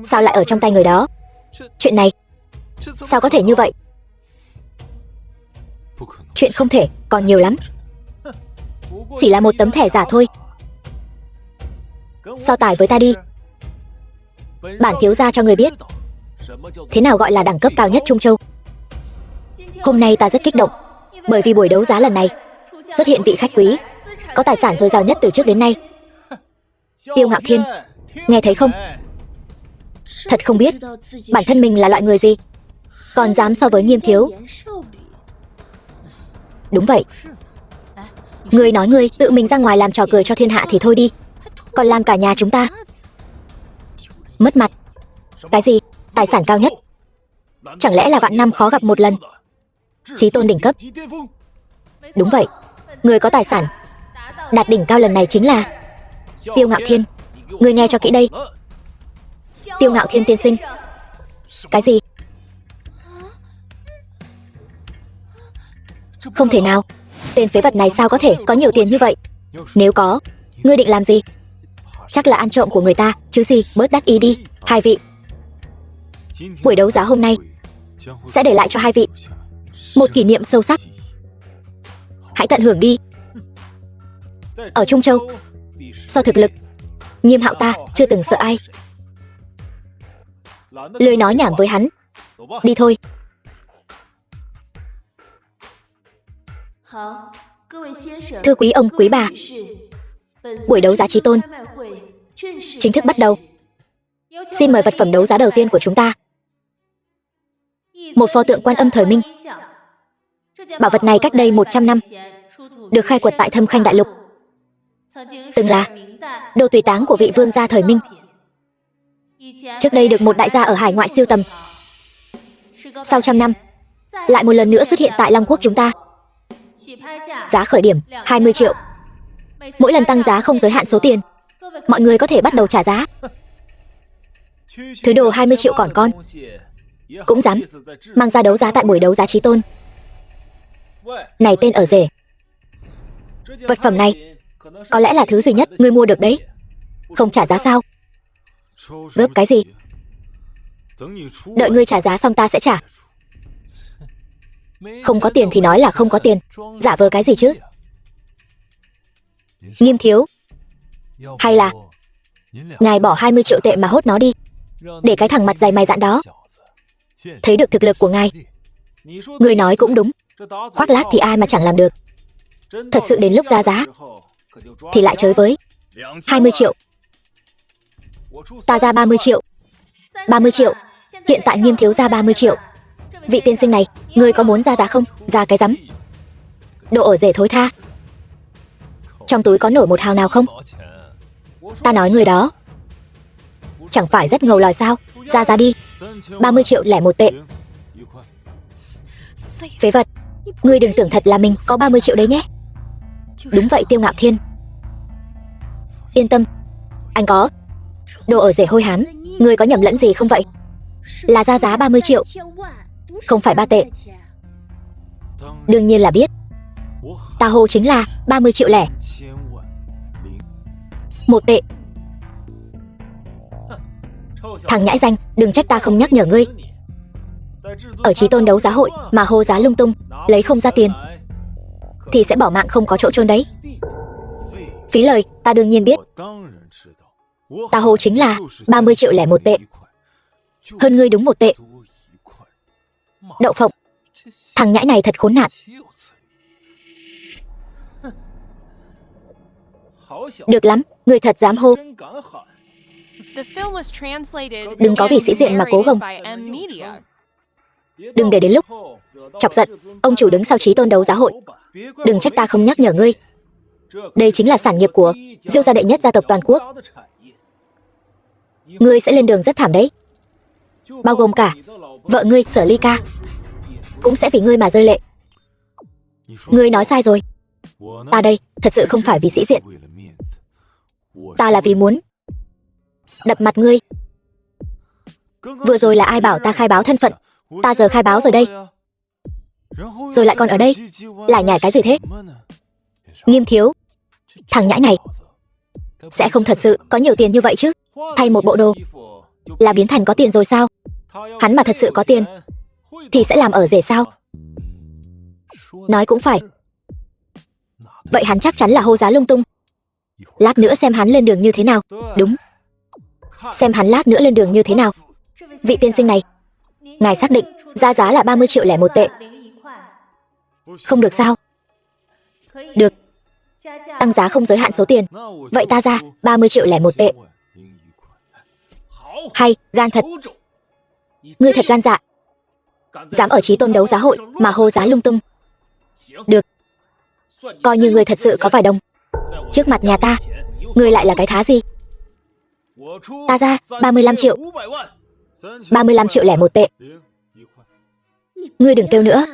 Sao lại ở trong tay người đó? Chuyện này sao có thể như vậy? Chuyện không thể còn nhiều lắm. Chỉ là một tấm thẻ giả thôi. So tài với ta đi. Bản thiếu gia cho người biết thế nào gọi là đẳng cấp cao nhất Trung Châu. Hôm nay ta rất kích động, bởi vì buổi đấu giá lần này xuất hiện vị khách quý có tài sản dồi dào nhất từ trước đến nay. Tiêu Ngạo Thiên, nghe thấy không? Thật không biết bản thân mình là loại người gì, còn dám so với Nghiêm thiếu. Đúng vậy. Ngươi nói ngươi tự mình ra ngoài làm trò cười cho thiên hạ thì thôi đi, còn làm cả nhà chúng ta mất mặt. Cái gì? Tài sản cao nhất? Chẳng lẽ là vạn năm khó gặp một lần? Chí tôn đỉnh cấp? Đúng vậy. Người có tài sản đạt đỉnh cao lần này chính là Tiêu Ngạo Thiên. Ngươi nghe cho kỹ đây. Tiêu Ngạo Thiên tiên sinh. Cái gì? Không thể nào. Tên phế vật này sao có thể có nhiều tiền như vậy? Nếu có, ngươi định làm gì? Chắc là ăn trộm của người ta chứ gì. Bớt đắc ý đi, hai vị. Buổi đấu giá hôm nay sẽ để lại cho hai vị một kỷ niệm sâu sắc. Hãy tận hưởng đi. Ở Trung Châu, so thực lực, Nghiêm Hạo ta chưa từng sợ ai. Lười nói nhảm với hắn. Đi thôi. Thưa quý ông, quý bà, buổi đấu giá chí tôn chính thức bắt đầu. Xin mời vật phẩm đấu giá đầu tiên của chúng ta. Một pho tượng Quan Âm thời Minh. Bảo vật này cách đây 100 năm được khai quật tại Thâm Khanh Đại Lục, từng là đồ tùy táng của vị vương gia thời Minh. Trước đây được một đại gia ở hải ngoại sưu tầm. Sau trăm năm lại một lần nữa xuất hiện tại Long Quốc chúng ta. Giá khởi điểm 20 triệu. Mỗi lần tăng giá không giới hạn số tiền, mọi người có thể bắt đầu trả giá. Thứ đồ 20 triệu còn con cũng dám mang ra đấu giá tại buổi đấu giá chí tôn. Này tên ở rể, vật phẩm này có lẽ là thứ duy nhất ngươi mua được đấy. Không trả giá sao? Gấp cái gì? Đợi ngươi trả giá xong ta sẽ trả. Không có tiền thì nói là không có tiền, giả vờ cái gì chứ? Nghiêm thiếu, hay là ngài bỏ 20 triệu tệ mà hốt nó đi, để cái thằng mặt dày mày dạn đó thấy được thực lực của ngài. Người nói cũng đúng, khoác lác thì ai mà chẳng làm được. Thật sự đến lúc ra giá thì lại chới với 20 triệu. Ta ra 30 triệu. 30 triệu. Hiện tại Nghiêm thiếu ra 30 triệu. Vị tiên sinh này, ngươi có muốn ra giá không? Ra cái rắm. Đồ ở rể thối tha. Trong túi có nổi một hào nào không? Ta nói người đó chẳng phải rất ngầu lòi sao? Ra giá đi. 30 triệu lẻ một tệ. Phế vật, ngươi đừng tưởng thật là mình có 30 triệu đấy nhé. Đúng vậy Tiêu Ngạo Thiên. Yên tâm, anh có Đồ ở rể hôi hám, ngươi có nhầm lẫn gì không vậy? Là ra giá 30 triệu, không phải 3 tệ. Đương nhiên là biết. Ta hô chính là 30 triệu lẻ 1 tệ. Thằng nhãi danh, đừng trách ta không nhắc nhở ngươi. Ở Chí Tôn đấu giá hội mà hô giá lung tung, lấy không ra tiền thì sẽ bỏ mạng không có chỗ chôn đấy. Phí lời, ta đương nhiên biết. Ta hô chính là 30 triệu lẻ 1 tệ. Hơn ngươi đúng 1 tệ. Đậu phộng, thằng nhãi này thật khốn nạn. Được lắm, ngươi thật dám hô. Đừng có vì sĩ diện mà cố gồng. Đừng để đến lúc chọc giận ông chủ đứng sau Chí Tôn đấu giá hội. Đừng trách ta không nhắc nhở ngươi. Đây chính là sản nghiệp của Diêu gia đệ nhất gia tộc toàn quốc. Ngươi sẽ lên đường rất thảm đấy. Bao gồm cả vợ ngươi Sở Ly Ca cũng sẽ vì ngươi mà rơi lệ. Ngươi nói sai rồi. Ta đây thật sự không phải vì sĩ diện. Ta là vì muốn đập mặt ngươi. Vừa rồi là ai bảo ta khai báo thân phận? Ta giờ khai báo rồi đây. Rồi lại còn ở đây lại nhảy cái gì thế? Nghiêm thiếu, thằng nhãi này sẽ không thật sự có nhiều tiền như vậy chứ? Thay một bộ đồ là biến thành có tiền rồi sao? Hắn mà thật sự có tiền thì sẽ làm ở rể sao? Nói cũng phải. Vậy hắn chắc chắn là hô giá lung tung. Lát nữa xem hắn lên đường như thế nào. Đúng, xem hắn lát nữa lên đường như thế nào. Vị tiên sinh này, ngài xác định ra giá là 30 triệu lẻ 1 tệ. Không được sao? Được. Tăng giá không giới hạn số tiền. Vậy ta ra 30 triệu lẻ 1 tệ. Hay, gan thật. Ngươi thật gan dạ. Dám ở Chí Tôn đấu giá hội mà hô giá lung tung. Được. Coi như ngươi thật sự có vài đồng. Trước mặt nhà ta, ngươi lại là cái thá gì? Ta ra 35 triệu. 35 triệu lẻ 1 tệ. Ngươi đừng kêu nữa.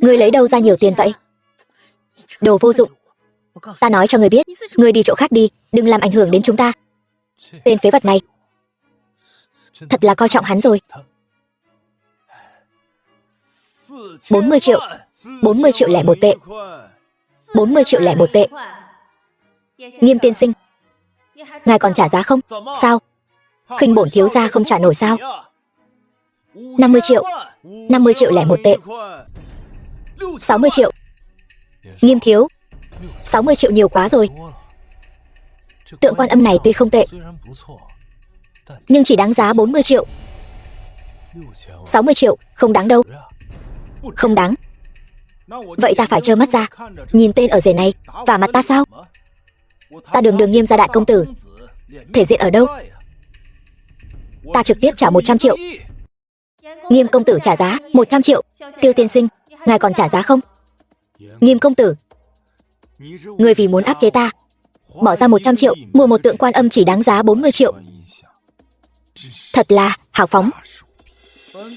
Ngươi lấy đâu ra nhiều tiền vậy? Đồ vô dụng. Ta nói cho ngươi biết, ngươi đi chỗ khác đi, đừng làm ảnh hưởng đến chúng ta. Tên phế vật này thật là coi trọng hắn rồi. 40 triệu. 40 triệu lẻ 1 tệ. 40 triệu lẻ 1 tệ. Nghiêm tiên sinh, ngài còn trả giá không? Sao? Khinh bổn thiếu gia không trả nổi sao? 50 triệu. 50 triệu lẻ 1 tệ. 60 triệu. Nghiêm thiếu, 60 triệu nhiều quá rồi. Tượng Quan Âm này tuy không tệ, nhưng chỉ đáng giá 40 triệu. 60 triệu, không đáng đâu. Không đáng. Vậy ta phải trơ mắt ra nhìn tên ở rể này và mặt ta sao? Ta đường Nghiêm gia đại công tử, thể diện ở đâu? Ta trực tiếp trả 100 triệu. Nghiêm công tử trả giá 100 triệu. Tiêu tiên sinh, ngài còn trả giá không? Nghiêm công tử, người vì muốn áp chế ta bỏ ra 100 triệu mua một tượng Quan Âm chỉ đáng giá 40 triệu. Thật là hào phóng.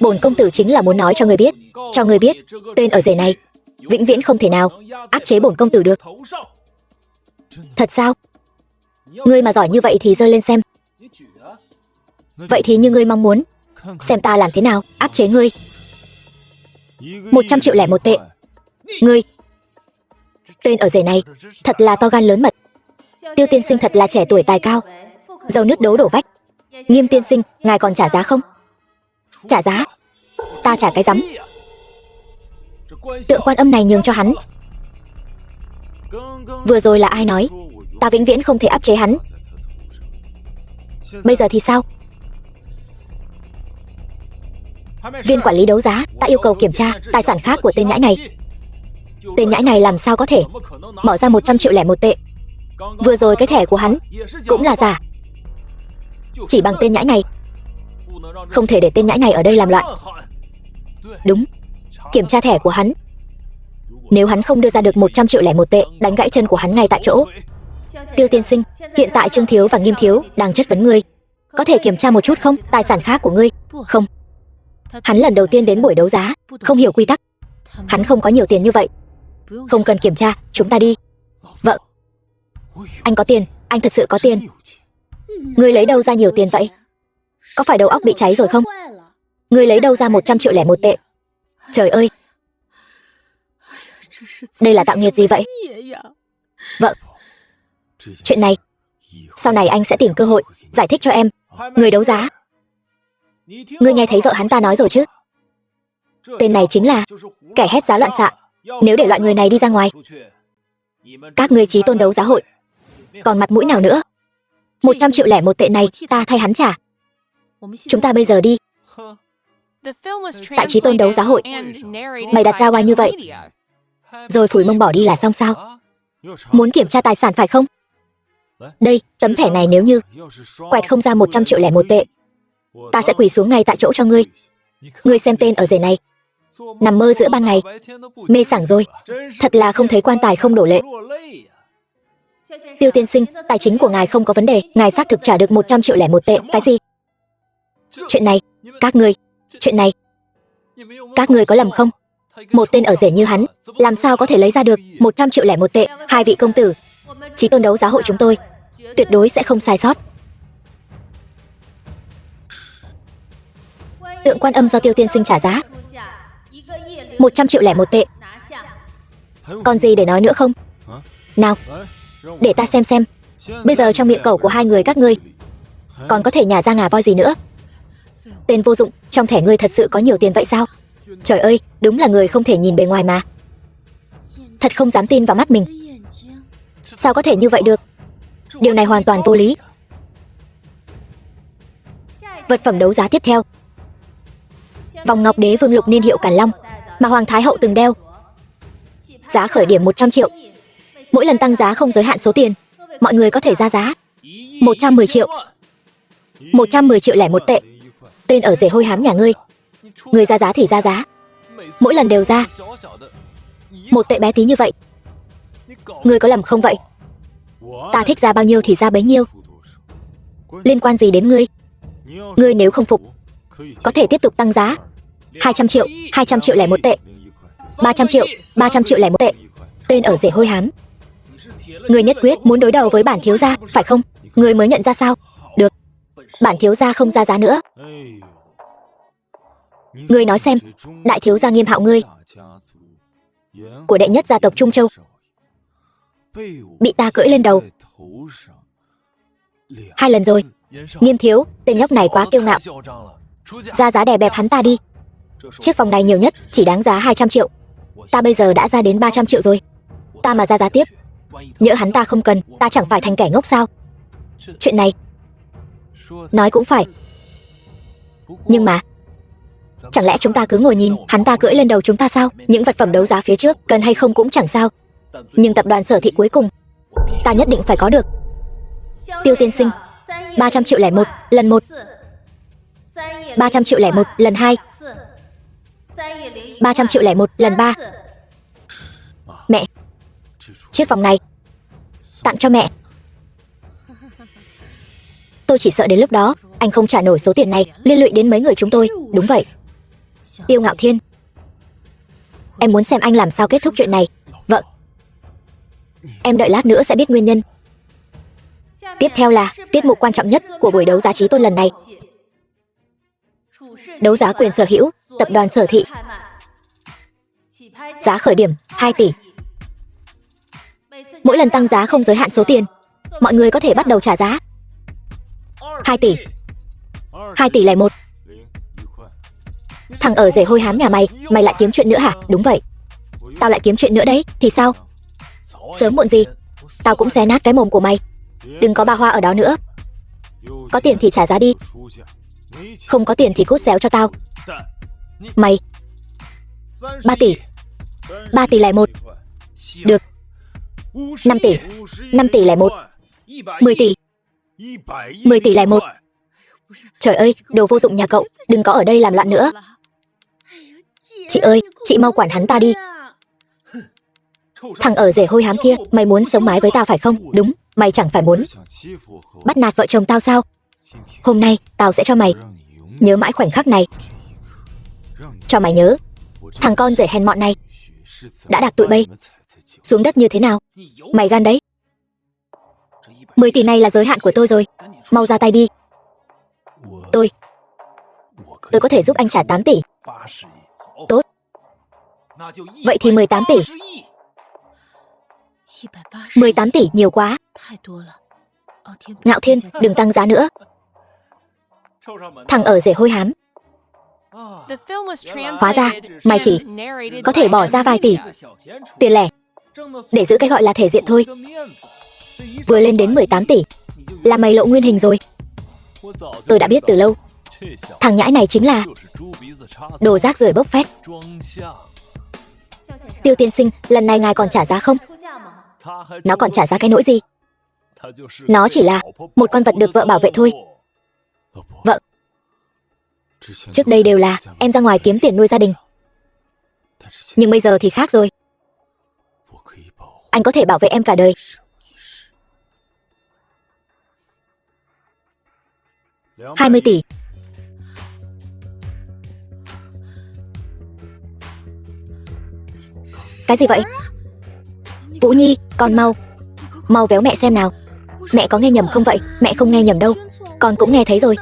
Bổn công tử chính là muốn nói cho người biết, tên ở rể này vĩnh viễn không thể nào áp chế bổn công tử được. Thật sao? Ngươi mà giỏi như vậy thì giơ lên xem. Vậy thì như ngươi mong muốn, xem ta làm thế nào áp chế ngươi. 100 triệu lẻ 1 tệ. Ngươi, tên ở rể này thật là to gan lớn mật. Tiêu tiên sinh thật là trẻ tuổi tài cao, dầu nước đấu đổ vách. Nghiêm tiên sinh, ngài còn trả giá không? Trả giá? Ta trả cái rắm. Tượng Quan Âm này nhường cho hắn. Vừa rồi là ai nói ta vĩnh viễn không thể áp chế hắn? Bây giờ thì sao? Viên quản lý đấu giá, ta yêu cầu kiểm tra tài sản khác của tên nhãi này. Tên nhãi này làm sao có thể bỏ ra 100 triệu lẻ 1 tệ? Vừa rồi cái thẻ của hắn cũng là giả. Chỉ bằng tên nhãi này, không thể để tên nhãi này ở đây làm loạn. Đúng, kiểm tra thẻ của hắn. Nếu hắn không đưa ra được 100 triệu lẻ 1 tệ, đánh gãy chân của hắn ngay tại chỗ. Tiêu tiên sinh, hiện tại Trương thiếu và Nghiêm thiếu đang chất vấn ngươi. Có thể kiểm tra một chút không? Tài sản khác của ngươi. Không. Hắn lần đầu tiên đến buổi đấu giá, không hiểu quy tắc. Hắn không có nhiều tiền như vậy. Không cần kiểm tra, chúng ta đi. Vợ, anh có tiền, anh thật sự có tiền. Ngươi lấy đâu ra nhiều tiền vậy? Có phải đầu óc bị cháy rồi không? Ngươi lấy đâu ra 101 tệ? Trời ơi! Đây là tạo nghiệt gì vậy? Vợ, chuyện này, sau này anh sẽ tìm cơ hội giải thích cho em. Người đấu giá. Ngươi nghe thấy vợ hắn ta nói rồi chứ? Tên này chính là kẻ hét giá loạn xạ. Nếu để loại người này đi ra ngoài, các ngươi Chí Tôn đấu giá hội còn mặt mũi nào nữa? 101 tệ này ta thay hắn trả. Chúng ta bây giờ đi. Tại Chí Tôn đấu giá hội, mày đặt ra oai như vậy rồi phủi mông bỏ đi là xong sao? Muốn kiểm tra tài sản phải không? Đây, tấm thẻ này nếu như quẹt không ra 101 tệ, ta sẽ quỳ xuống ngay tại chỗ cho ngươi. Ngươi xem tên ở rể này, nằm mơ giữa ban ngày, mê sảng rồi. Thật là không thấy quan tài không đổ lệ. Tiêu tiên sinh, tài chính của ngài không có vấn đề, ngài xác thực trả được 101 tệ. Cái gì? Chuyện này, chuyện này, các ngươi có lầm không? Một tên ở rể như hắn, làm sao có thể lấy ra được 101 tệ? Hai vị công tử, Chí Tôn đấu giá hội chúng tôi tuyệt đối sẽ không sai sót. Tượng Quan Âm do Tiêu tiên sinh trả giá 101 tệ. Còn gì để nói nữa không? Nào, để ta xem. Bây giờ trong miệng cẩu của hai người các ngươi còn có thể nhả ra ngà voi gì nữa? Tên vô dụng, trong thẻ ngươi thật sự có nhiều tiền vậy sao? Trời ơi, đúng là người không thể nhìn bề ngoài mà. Thật không dám tin vào mắt mình. Sao có thể như vậy được? Điều này hoàn toàn vô lý. Vật phẩm đấu giá tiếp theo, vòng ngọc Đế Vương Lục niên hiệu Càn Long mà Hoàng Thái Hậu từng đeo. Giá khởi điểm 100 triệu. Mỗi lần tăng giá không giới hạn số tiền. Mọi người có thể ra giá 110 triệu. 110 triệu lẻ một tệ. Tên ở rể hôi hám nhà ngươi. Ngươi ra giá thì ra giá. Mỗi lần đều ra 1 tệ bé tí như vậy. Ngươi có lầm không vậy? Ta thích ra bao nhiêu thì ra bấy nhiêu. Liên quan gì đến ngươi? Ngươi nếu không phục, có thể tiếp tục tăng giá. 200 triệu, 200 triệu lẻ một tệ. 300 triệu, 300 triệu lẻ một tệ. Tên ở rể hôi hám. Ngươi nhất quyết muốn đối đầu với bản thiếu gia, phải không? Ngươi mới nhận ra sao? Được, bản thiếu gia không ra giá nữa. Ngươi nói xem, đại thiếu gia Nghiêm Hạo ngươi, của đệ nhất gia tộc Trung Châu, bị ta cưỡi lên đầu 2 lần rồi. Nghiêm thiếu, tên nhóc này quá kiêu ngạo. Ra giá đè bẹp hắn ta đi. Chiếc vòng này nhiều nhất chỉ đáng giá 200 triệu. Ta bây giờ đã ra đến 300 triệu rồi. Ta mà ra giá tiếp, nhỡ hắn ta không cần, ta chẳng phải thành kẻ ngốc sao? Chuyện này nói cũng phải. Nhưng mà chẳng lẽ chúng ta cứ ngồi nhìn hắn ta cưỡi lên đầu chúng ta sao? Những vật phẩm đấu giá phía trước cần hay không cũng chẳng sao, nhưng tập đoàn Sở Thị cuối cùng ta nhất định phải có được. Tiêu tiên sinh, 300 triệu lẻ một lần 1, 300 triệu lẻ một lần 2, 300 triệu lẻ một lần 3. Mẹ, chiếc vòng này tặng cho mẹ. Tôi chỉ sợ đến lúc đó anh không trả nổi số tiền này, liên lụy đến mấy người chúng tôi. Đúng vậy. Tiêu Ngạo Thiên, em muốn xem anh làm sao kết thúc chuyện này. Vợ, em đợi lát nữa sẽ biết nguyên nhân. Tiếp theo là tiết mục quan trọng nhất của buổi đấu giá Chí Tôn lần này. Đấu giá quyền sở hữu tập đoàn Sở Thị. Giá khởi điểm 2 tỷ. Mỗi lần tăng giá không giới hạn số tiền. Mọi người có thể bắt đầu trả giá 2 tỷ. 2 tỷ lẻ một. Thằng ở rể hôi hám nhà mày, mày lại kiếm chuyện nữa hả? Đúng vậy, tao lại kiếm chuyện nữa đấy. Thì sao? Sớm muộn gì tao cũng xé nát cái mồm của mày. Đừng có ba hoa ở đó nữa. Có tiền thì trả giá đi, không có tiền thì cút xéo cho tao. Mày 3 tỷ. 3 tỷ lẻ một. Được. 5 tỷ. 5 tỷ lẻ một. 10 tỷ. 10 tỷ lẻ một. Trời ơi, đồ vô dụng nhà cậu, đừng có ở đây làm loạn nữa. Chị ơi, chị mau quản hắn ta đi. Thằng ở rể hôi hám kia, mày muốn sống mái với tao phải không? Đúng, mày chẳng phải muốn bắt nạt vợ chồng tao sao? Hôm nay, tao sẽ cho mày nhớ mãi khoảnh khắc này. Cho mày nhớ, thằng con rể hèn mọn này đã đạp tụi bay xuống đất như thế nào. Mày gan đấy. 10 tỷ này là giới hạn của tôi rồi. Mau ra tay đi. Tôi có thể giúp anh trả 8 tỷ. Tốt. Vậy thì 18 tỷ. 18 tỷ nhiều quá. Ngạo Thiên, đừng tăng giá nữa. Thằng ở rể hôi hám. Hóa ra, mày chỉ có thể bỏ ra vài tỷ tiền lẻ để giữ cái gọi là thể diện thôi. Vừa lên đến 18 tỷ là mày lộ nguyên hình rồi. Tôi đã biết từ lâu. Thằng nhãi này chính là đồ rác rưởi bốc phét. Tiêu tiên sinh, lần này ngài còn trả giá không? Nó còn trả giá cái nỗi gì? Nó chỉ là một con vật được vợ bảo vệ thôi. Vợ? Trước đây đều là em ra ngoài kiếm tiền nuôi gia đình. Nhưng bây giờ thì khác rồi. Anh có thể bảo vệ em cả đời. 20 tỷ. Cái gì vậy? Vũ Nhi, con mau véo mẹ xem nào. Mẹ có nghe nhầm không vậy? Mẹ không nghe nhầm đâu. Con cũng nghe thấy rồi.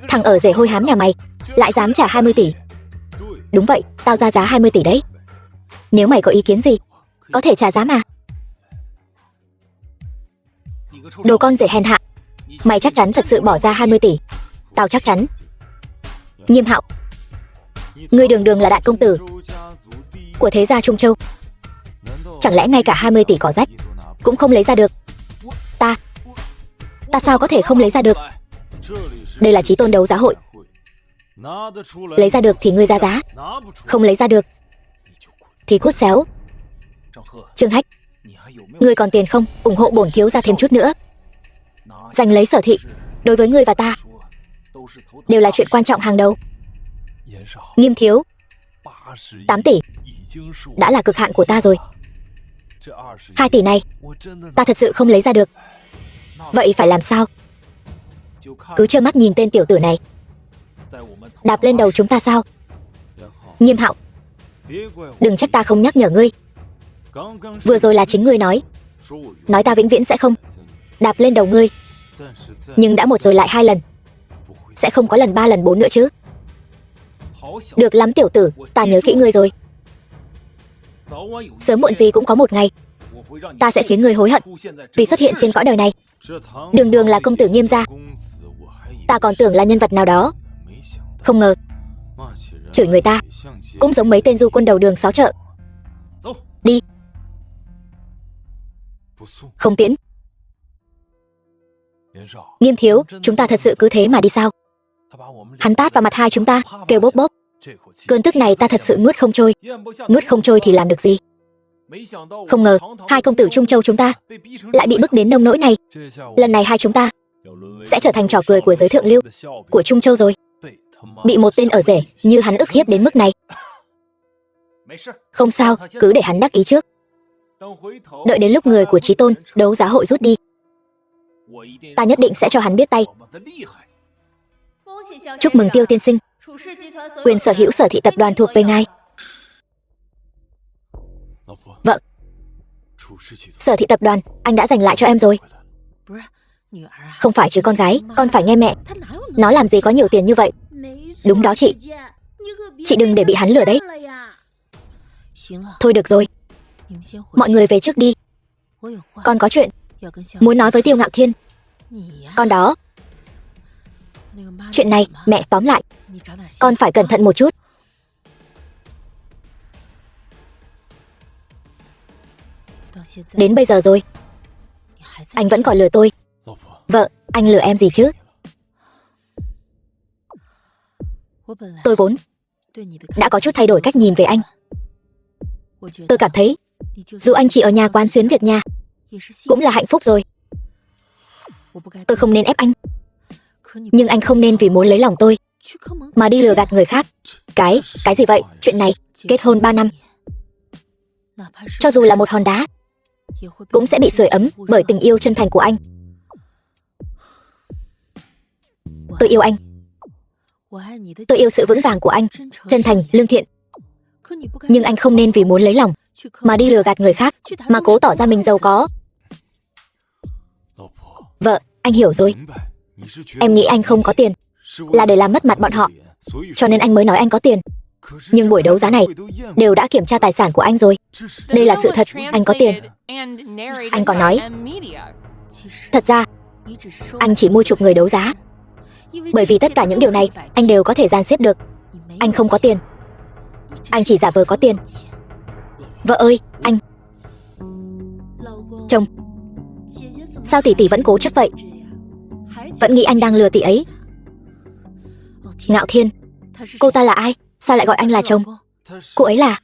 Thằng ở rể hôi hám nhà mày lại dám trả 20 tỷ. Đúng vậy, tao ra giá 20 tỷ đấy. Nếu mày có ý kiến gì, có thể trả giá mà. Đồ con rể hèn hạ. Mày chắc chắn thật sự bỏ ra 20 tỷ. Tao chắc chắn. Nghiêm Hạo, ngươi đường đường là đại công tử của thế gia Trung Châu. Chẳng lẽ ngay cả 20 tỷ cỏ rách cũng không lấy ra được? Ta sao có thể không lấy ra được? Đây là chí tôn đấu giá hội. Lấy ra được thì ngươi ra giá, không lấy ra được thì cút xéo. Trương Hách, ngươi còn tiền không? Ủng hộ bổn thiếu gia thêm chút nữa. Giành lấy Sở Thị đối với ngươi và ta đều là chuyện quan trọng hàng đầu. Nghiêm thiếu, 8 tỷ đã là cực hạn của ta rồi. 2 tỷ này ta thật sự không lấy ra được. Vậy phải làm sao? Cứ trơ mắt nhìn tên tiểu tử này đạp lên đầu chúng ta sao? Nghiêm Hạo, đừng trách ta không nhắc nhở ngươi. Vừa rồi là chính ngươi nói ta vĩnh viễn sẽ không đạp lên đầu ngươi. Nhưng đã một rồi lại 2 lần, sẽ không có lần 3 lần 4 nữa chứ? Được lắm tiểu tử, ta nhớ kỹ ngươi rồi. Sớm muộn gì cũng có một ngày ta sẽ khiến ngươi hối hận vì xuất hiện trên cõi đời này. Đường đường là công tử Nghiêm gia, ta còn tưởng là nhân vật nào đó. Không ngờ chửi người ta cũng giống mấy tên du quân đầu đường xó chợ. Đi. Không tiễn. Nghiêm thiếu, chúng ta thật sự cứ thế mà đi sao? Hắn tát vào mặt hai chúng ta, kêu bốp bốp. Cơn tức này ta thật sự nuốt không trôi. Nuốt không trôi thì làm được gì? Không ngờ hai công tử Trung Châu chúng ta lại bị bức đến nông nỗi này. Lần này hai chúng ta sẽ trở thành trò cười của giới thượng lưu của Trung Châu rồi. Bị một tên ở rể như hắn ức hiếp đến mức này. Không sao, cứ để hắn đắc ý trước. Đợi đến lúc người của chí tôn đấu giá hội rút đi, ta nhất định sẽ cho hắn biết tay. Chúc mừng Tiêu tiên sinh, quyền sở hữu Sở Thị tập đoàn thuộc về ngài. Vợ, Sở Thị tập đoàn anh đã giành lại cho em rồi. Không phải chứ con gái, con phải nghe mẹ. Nó làm gì có nhiều tiền như vậy. Đúng đó chị. Chị đừng để bị hắn lừa đấy. Thôi được rồi, mọi người về trước đi. Con có chuyện muốn nói với Tiêu Ngạo Thiên. Con đó. Chuyện này, mẹ tóm lại, con phải cẩn thận một chút. Đến bây giờ rồi, anh vẫn còn lừa tôi. Vợ, anh lừa em gì chứ? Tôi vốn đã có chút thay đổi cách nhìn về anh. Tôi cảm thấy dù anh chỉ ở nhà quán xuyến việc nhà cũng là hạnh phúc rồi. Tôi không nên ép anh, nhưng anh không nên vì muốn lấy lòng tôi mà đi lừa gạt người khác. Cái gì vậy? Chuyện này kết hôn 3 năm, cho dù là một hòn đá cũng sẽ bị sưởi ấm bởi tình yêu chân thành của anh. Tôi yêu anh. Tôi yêu sự vững vàng của anh, chân thành, lương thiện. Nhưng anh không nên vì muốn lấy lòng mà đi lừa gạt người khác, mà cố tỏ ra mình giàu có. Vợ, Anh hiểu rồi. Em nghĩ anh không có tiền là để làm mất mặt bọn họ, cho nên anh mới nói anh có tiền. Nhưng buổi đấu giá này đều đã kiểm tra tài sản của anh rồi. Đây là sự thật, anh có tiền. Anh còn nói, thật ra anh chỉ mua chuộc người đấu giá, bởi vì tất cả những điều này anh đều có thể dàn xếp được. Anh không có tiền, anh chỉ giả vờ có tiền. Vợ ơi, anh... Chồng, sao tỷ tỷ vẫn cố chấp vậy? Vẫn nghĩ anh đang lừa tỷ ấy. Ngạo Thiên, cô ta là ai? Sao lại gọi anh là chồng? Cô ấy là...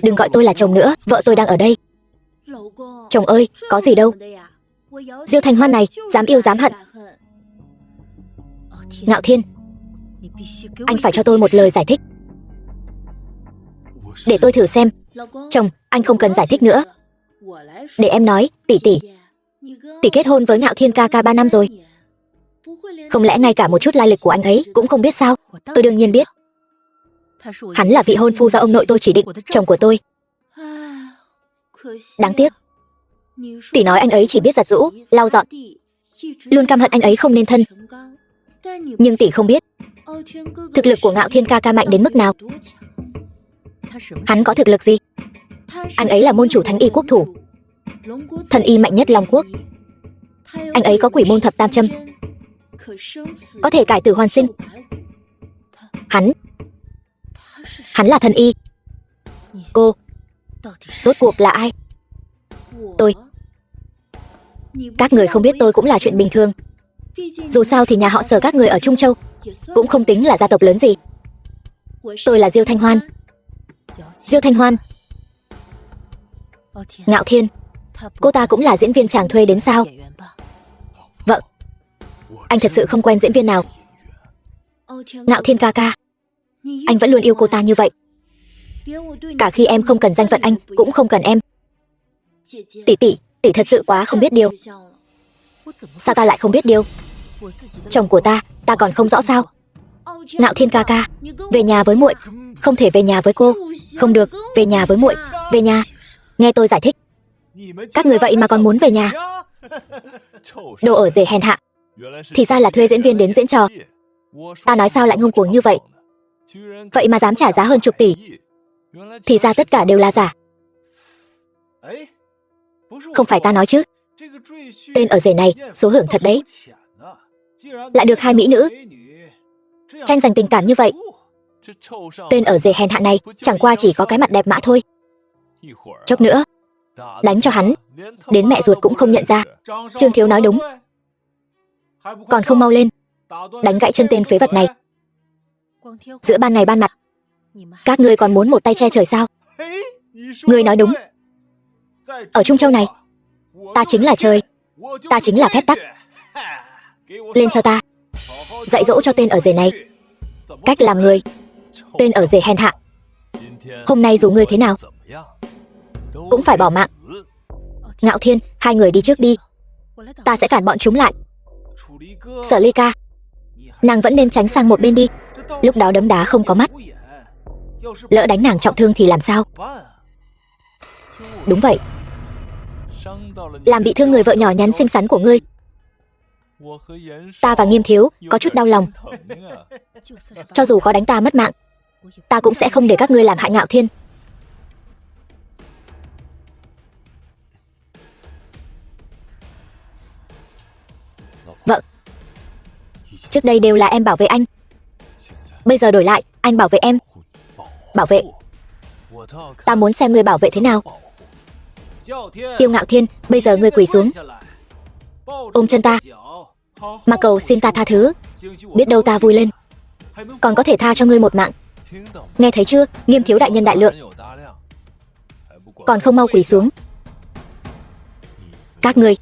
Đừng gọi tôi là chồng nữa, vợ tôi đang ở đây. Chồng ơi, có gì đâu. Diêu Thanh Hoan này, dám yêu dám hận. Ngạo Thiên, anh phải cho tôi một lời giải thích. Để tôi thử xem. Chồng, anh không cần giải thích nữa. Để em nói, tỷ tỷ kết hôn với Ngạo Thiên ca ca 3 năm rồi. Không lẽ ngay cả một chút lai lịch của anh ấy cũng không biết sao? Tôi đương nhiên biết. Hắn là vị hôn phu do ông nội tôi chỉ định, chồng của tôi. Đáng tiếc, tỷ nói anh ấy chỉ biết giặt giũ, lau dọn, luôn căm hận anh ấy không nên thân. Nhưng tỷ không biết thực lực của Ngạo Thiên ca ca mạnh đến mức nào. Hắn có thực lực gì? Anh ấy là môn chủ thánh y quốc thủ, thần y mạnh nhất Long Quốc. Anh ấy có quỷ môn thập tam châm, có thể cải tử hoàn sinh. Hắn là thần y. Cô rốt cuộc là ai? Tôi. Các người không biết tôi cũng là chuyện bình thường. Dù sao thì nhà họ Sở các người ở Trung Châu cũng không tính là gia tộc lớn gì. Tôi là Diêu Thanh Hoan. Diêu Thanh Hoan. Ngạo Thiên, cô ta cũng là diễn viên chàng thuê đến sao? Vợ, anh thật sự không quen diễn viên nào. Ngạo Thiên ca ca, anh vẫn luôn yêu cô ta như vậy. Cả khi em không cần danh phận anh cũng không cần em. Tỷ thật sự quá không biết điều. Sao ta lại không biết điều? Chồng của ta còn không rõ sao? Ngạo Thiên ca ca, về nhà với muội. Không thể về nhà với cô. Không được, về nhà với muội. Về nhà. Nghe tôi giải thích. Các người vậy mà còn muốn về nhà? Đồ ở rể hèn hạ. Thì ra là thuê diễn viên đến diễn trò. Ta nói sao lại ngông cuồng như vậy? Vậy mà dám trả giá hơn chục tỷ. Thì ra tất cả đều là giả. Không phải ta nói chứ. Tên ở rể này số hưởng thật đấy. Lại được 2 mỹ nữ tranh giành tình cảm như vậy. Tên ở rể hèn hạ này chẳng qua chỉ có cái mặt đẹp mã thôi. Chốc nữa đánh cho hắn đến mẹ ruột cũng không nhận ra. Trương Thiếu nói đúng. Còn không mau lên đánh gãy chân tên phế vật này. Giữa ban ngày ban mặt các ngươi còn muốn một tay che trời sao? Ngươi nói đúng. Ở Trung Châu này ta chính là trời, ta chính là phép tắc. Lên cho ta, dạy dỗ cho tên ở rể này cách làm người. Tên ở rể hèn hạ, hôm nay dù ngươi thế nào cũng phải bỏ mạng. Ngạo Thiên, 2 người đi trước đi, ta sẽ cản bọn chúng lại. Sở Ly ca, nàng vẫn nên tránh sang một bên đi. Lúc đó đấm đá không có mắt, lỡ đánh nàng trọng thương thì làm sao? Đúng vậy, làm bị thương người vợ nhỏ nhắn xinh xắn của ngươi. Ta và Nghiêm Thiếu có chút đau lòng. Cho dù có đánh ta mất mạng, ta cũng sẽ không để các ngươi làm hại Ngạo Thiên. Vợ, trước đây đều là em bảo vệ anh, bây giờ đổi lại anh bảo vệ em. Bảo vệ? Ta muốn xem ngươi bảo vệ thế nào. Tiêu Ngạo Thiên, bây giờ ngươi quỳ xuống ôm chân ta mà cầu xin ta tha thứ. Biết đâu ta vui lên còn có thể tha cho ngươi một mạng. Nghe thấy chưa, Nghiêm Thiếu đại nhân đại lượng? Còn không mau quỳ xuống. Các ngươi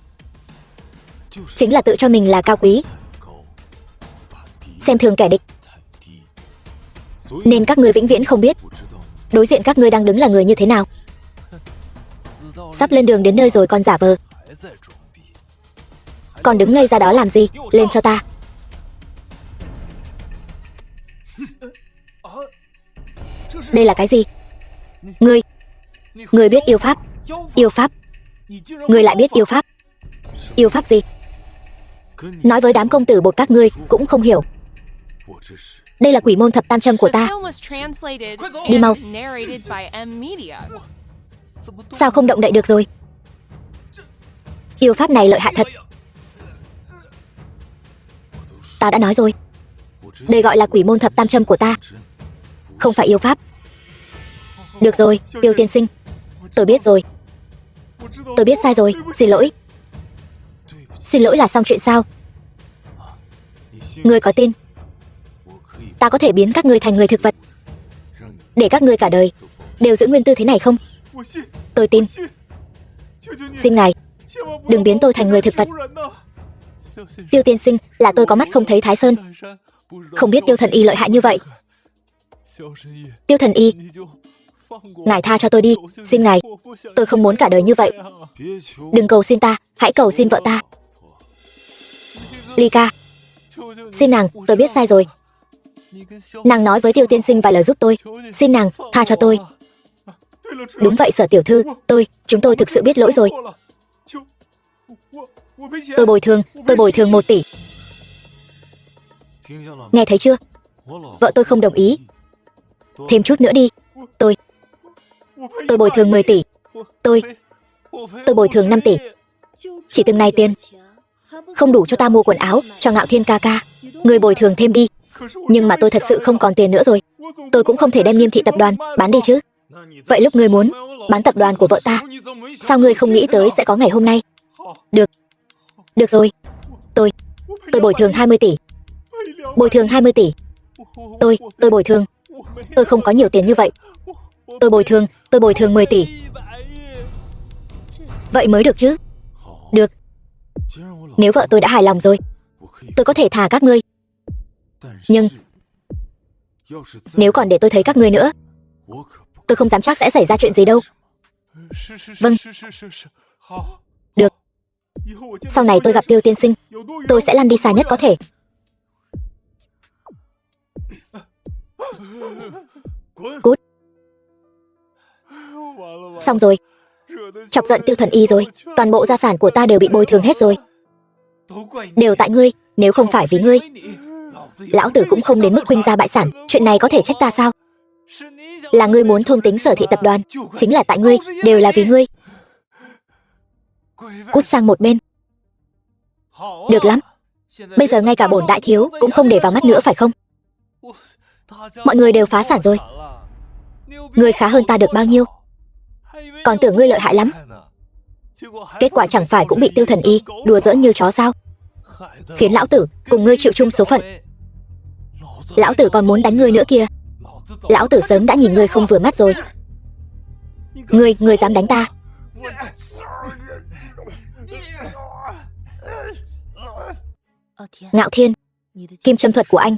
chính là tự cho mình là cao quý, xem thường kẻ địch, nên các ngươi vĩnh viễn không biết đối diện các ngươi đang đứng là người như thế nào. Sắp lên đường đến nơi rồi còn giả vờ. Còn đứng ngây ra đó làm gì? Lên cho ta. Đây là cái gì? Ngươi biết yêu pháp? Yêu pháp? Ngươi lại biết yêu pháp? Yêu pháp gì? Nói với đám công tử bột các ngươi cũng không hiểu. Đây là quỷ môn thập tam châm của ta. Đi mau. Sao không động đậy được rồi? Yêu pháp này lợi hại thật. Ta đã nói rồi, đây gọi là quỷ môn thập tam châm của ta, không phải yêu pháp. Được rồi, Tiêu tiên sinh, tôi biết rồi. Tôi biết sai rồi, xin lỗi. Xin lỗi là xong chuyện sao? Ngươi có tin ta có thể biến các ngươi thành người thực vật, để các ngươi cả đời đều giữ nguyên tư thế này không? Tôi tin. Xin ngài đừng biến tôi thành người thực vật. Tiêu tiên sinh, là tôi có mắt không thấy Thái Sơn, không biết Tiêu thần y lợi hại như vậy. Tiêu thần y, ngài tha cho tôi đi, xin ngài, tôi không muốn cả đời như vậy. Đừng cầu xin ta, hãy cầu xin vợ ta. Ly ca, xin nàng, tôi biết sai rồi. Nàng nói với Tiêu tiên sinh vài lời giúp tôi, xin nàng tha cho tôi. Đúng vậy Sở tiểu thư, chúng tôi thực sự biết lỗi rồi. Tôi bồi thường 1 tỷ. Nghe thấy chưa? Vợ tôi không đồng ý. Thêm chút nữa đi. Tôi bồi thường 10 tỷ. Tôi bồi thường 5 tỷ. Chỉ từng này tiền không đủ cho ta mua quần áo cho Ngạo Thiên ca ca. Người bồi thường thêm đi. Nhưng mà tôi thật sự không còn tiền nữa rồi. Tôi cũng không thể đem Nghiêm thị tập đoàn bán đi chứ. Vậy lúc ngươi muốn bán tập đoàn của vợ ta, sao ngươi không nghĩ tới sẽ có ngày hôm nay? Được rồi. Tôi bồi thường 20 tỷ. Bồi thường 20 tỷ. Tôi bồi thường. Tôi không có nhiều tiền như vậy. Tôi bồi thường 10 tỷ. Vậy mới được chứ. Được. Nếu vợ tôi đã hài lòng rồi, tôi có thể thả các ngươi. Nhưng nếu còn để tôi thấy các ngươi nữa, tôi không dám chắc sẽ xảy ra chuyện gì đâu. Vâng. Được. Sau này tôi gặp Tiêu tiên sinh, tôi sẽ lăn đi xa nhất có thể. Cút. Xong rồi. Chọc giận Tiêu thần y rồi. Toàn bộ gia sản của ta đều bị bồi thường hết rồi. Đều tại ngươi. Nếu không phải vì ngươi, lão tử cũng không đến mức khuynh gia bại sản. Chuyện này có thể trách ta sao? Là ngươi muốn thôn tính Sở thị tập đoàn, chính là tại ngươi, đều là vì ngươi. Cút sang một bên. Được lắm. Bây giờ ngay cả bổn đại thiếu cũng không để vào mắt nữa phải không? Mọi người đều phá sản rồi. Ngươi khá hơn ta được bao nhiêu? Còn tưởng ngươi lợi hại lắm. Kết quả chẳng phải cũng bị Tiêu thần y đùa giỡn như chó sao? Khiến lão tử cùng ngươi chịu chung số phận. Lão tử còn muốn đánh ngươi nữa kìa. Lão tử sớm đã nhìn ngươi không vừa mắt rồi. Ngươi dám đánh ta? Ngạo Thiên, kim châm thuật của anh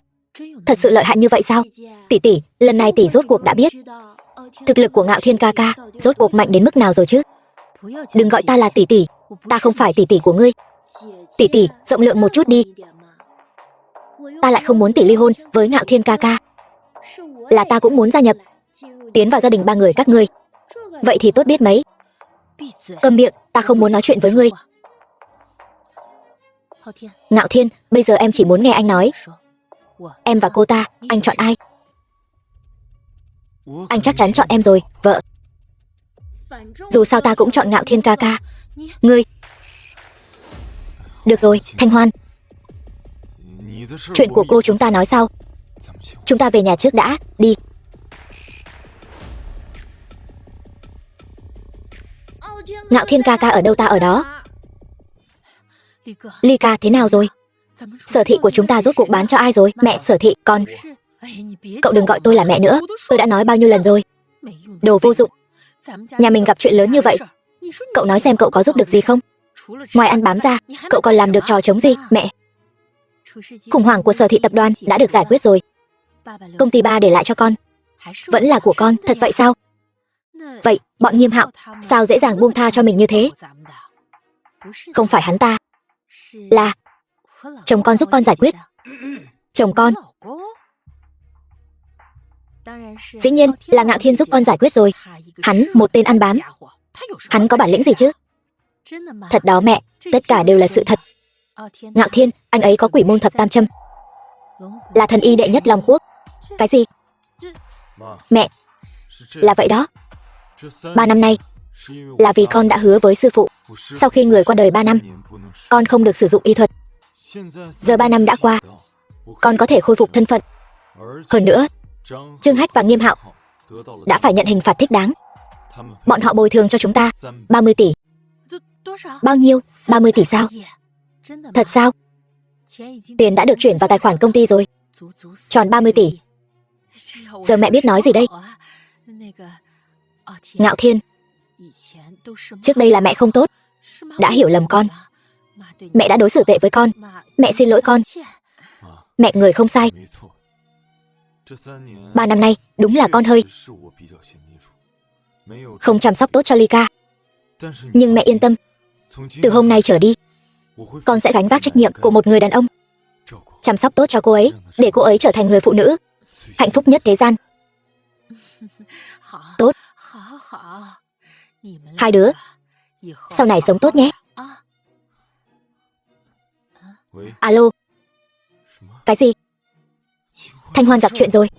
thật sự lợi hại như vậy sao? Tỷ, lần này tỷ rốt cuộc đã biết thực lực của Ngạo Thiên ca ca rốt cuộc mạnh đến mức nào rồi chứ? Đừng gọi ta là tỷ, ta không phải tỷ của ngươi. Tỷ, rộng lượng một chút đi. Ta lại không muốn tỷ ly hôn với Ngạo Thiên ca ca. Là ta cũng muốn gia nhập, tiến vào gia đình 3 người các ngươi. Vậy thì tốt biết mấy. Câm miệng, ta không muốn nói chuyện với ngươi. Ngạo Thiên, bây giờ em chỉ muốn nghe anh nói. Em và cô ta, anh chọn ai? Anh chắc chắn chọn em rồi, vợ. Dù sao ta cũng chọn Ngạo Thiên ca ca. Ngươi. Được rồi, Thanh Hoan. Chuyện của cô chúng ta nói sau. Chúng ta về nhà trước đã, đi. Ngạo Thiên ca ca ở đâu ta ở đó. Ly ca thế nào rồi? Sở thị của chúng ta rốt cuộc bán cho ai rồi? Mẹ Sở thị, con. Cậu đừng gọi tôi là mẹ nữa, tôi đã nói bao nhiêu lần rồi. Đồ vô dụng. Nhà mình gặp chuyện lớn như vậy, cậu nói xem cậu có giúp được gì không? Ngoài ăn bám ra, cậu còn làm được trò chống gì, mẹ? Khủng hoảng của Sở thị tập đoàn đã được giải quyết rồi. Công ty ba để lại cho con vẫn là của con, thật vậy sao? Vậy, bọn Nghiêm Hạo sao dễ dàng buông tha cho mình như thế? Không phải hắn ta, là chồng con giúp con giải quyết. Chồng con? Dĩ nhiên là Ngạo Thiên giúp con giải quyết rồi. Hắn một tên ăn bám, hắn có bản lĩnh gì chứ? Thật đó mẹ, tất cả đều là sự thật. Ngạo Thiên, anh ấy có quỷ môn thập tam châm, là thần y đệ nhất Long Quốc. Cái gì? Mẹ, là vậy đó. 3 năm nay, là vì con đã hứa với sư phụ, sau khi người qua đời 3 năm, con không được sử dụng y thuật. Giờ 3 năm đã qua, con có thể khôi phục thân phận. Hơn nữa, Trương Hách và Nghiêm Hạo đã phải nhận hình phạt thích đáng. Bọn họ bồi thường cho chúng ta 30 tỷ. Bao nhiêu? 30 tỷ sao? Thật sao? Tiền đã được chuyển vào tài khoản công ty rồi. Tròn 30 tỷ. Giờ mẹ biết nói gì đây? Ngạo Thiên, trước đây là mẹ không tốt, đã hiểu lầm con. Mẹ đã đối xử tệ với con. Mẹ xin lỗi con. Mẹ người không sai. 3 năm nay, đúng là con hơi không chăm sóc tốt cho Ly Ca. Nhưng mẹ yên tâm, từ hôm nay trở đi, con sẽ gánh vác trách nhiệm của một người đàn ông, chăm sóc tốt cho cô ấy, để cô ấy trở thành người phụ nữ hạnh phúc nhất thế gian. Tốt. Hai đứa, sau này sống tốt nhé. Alo. Cái gì? Thanh Hoan gặp chuyện rồi.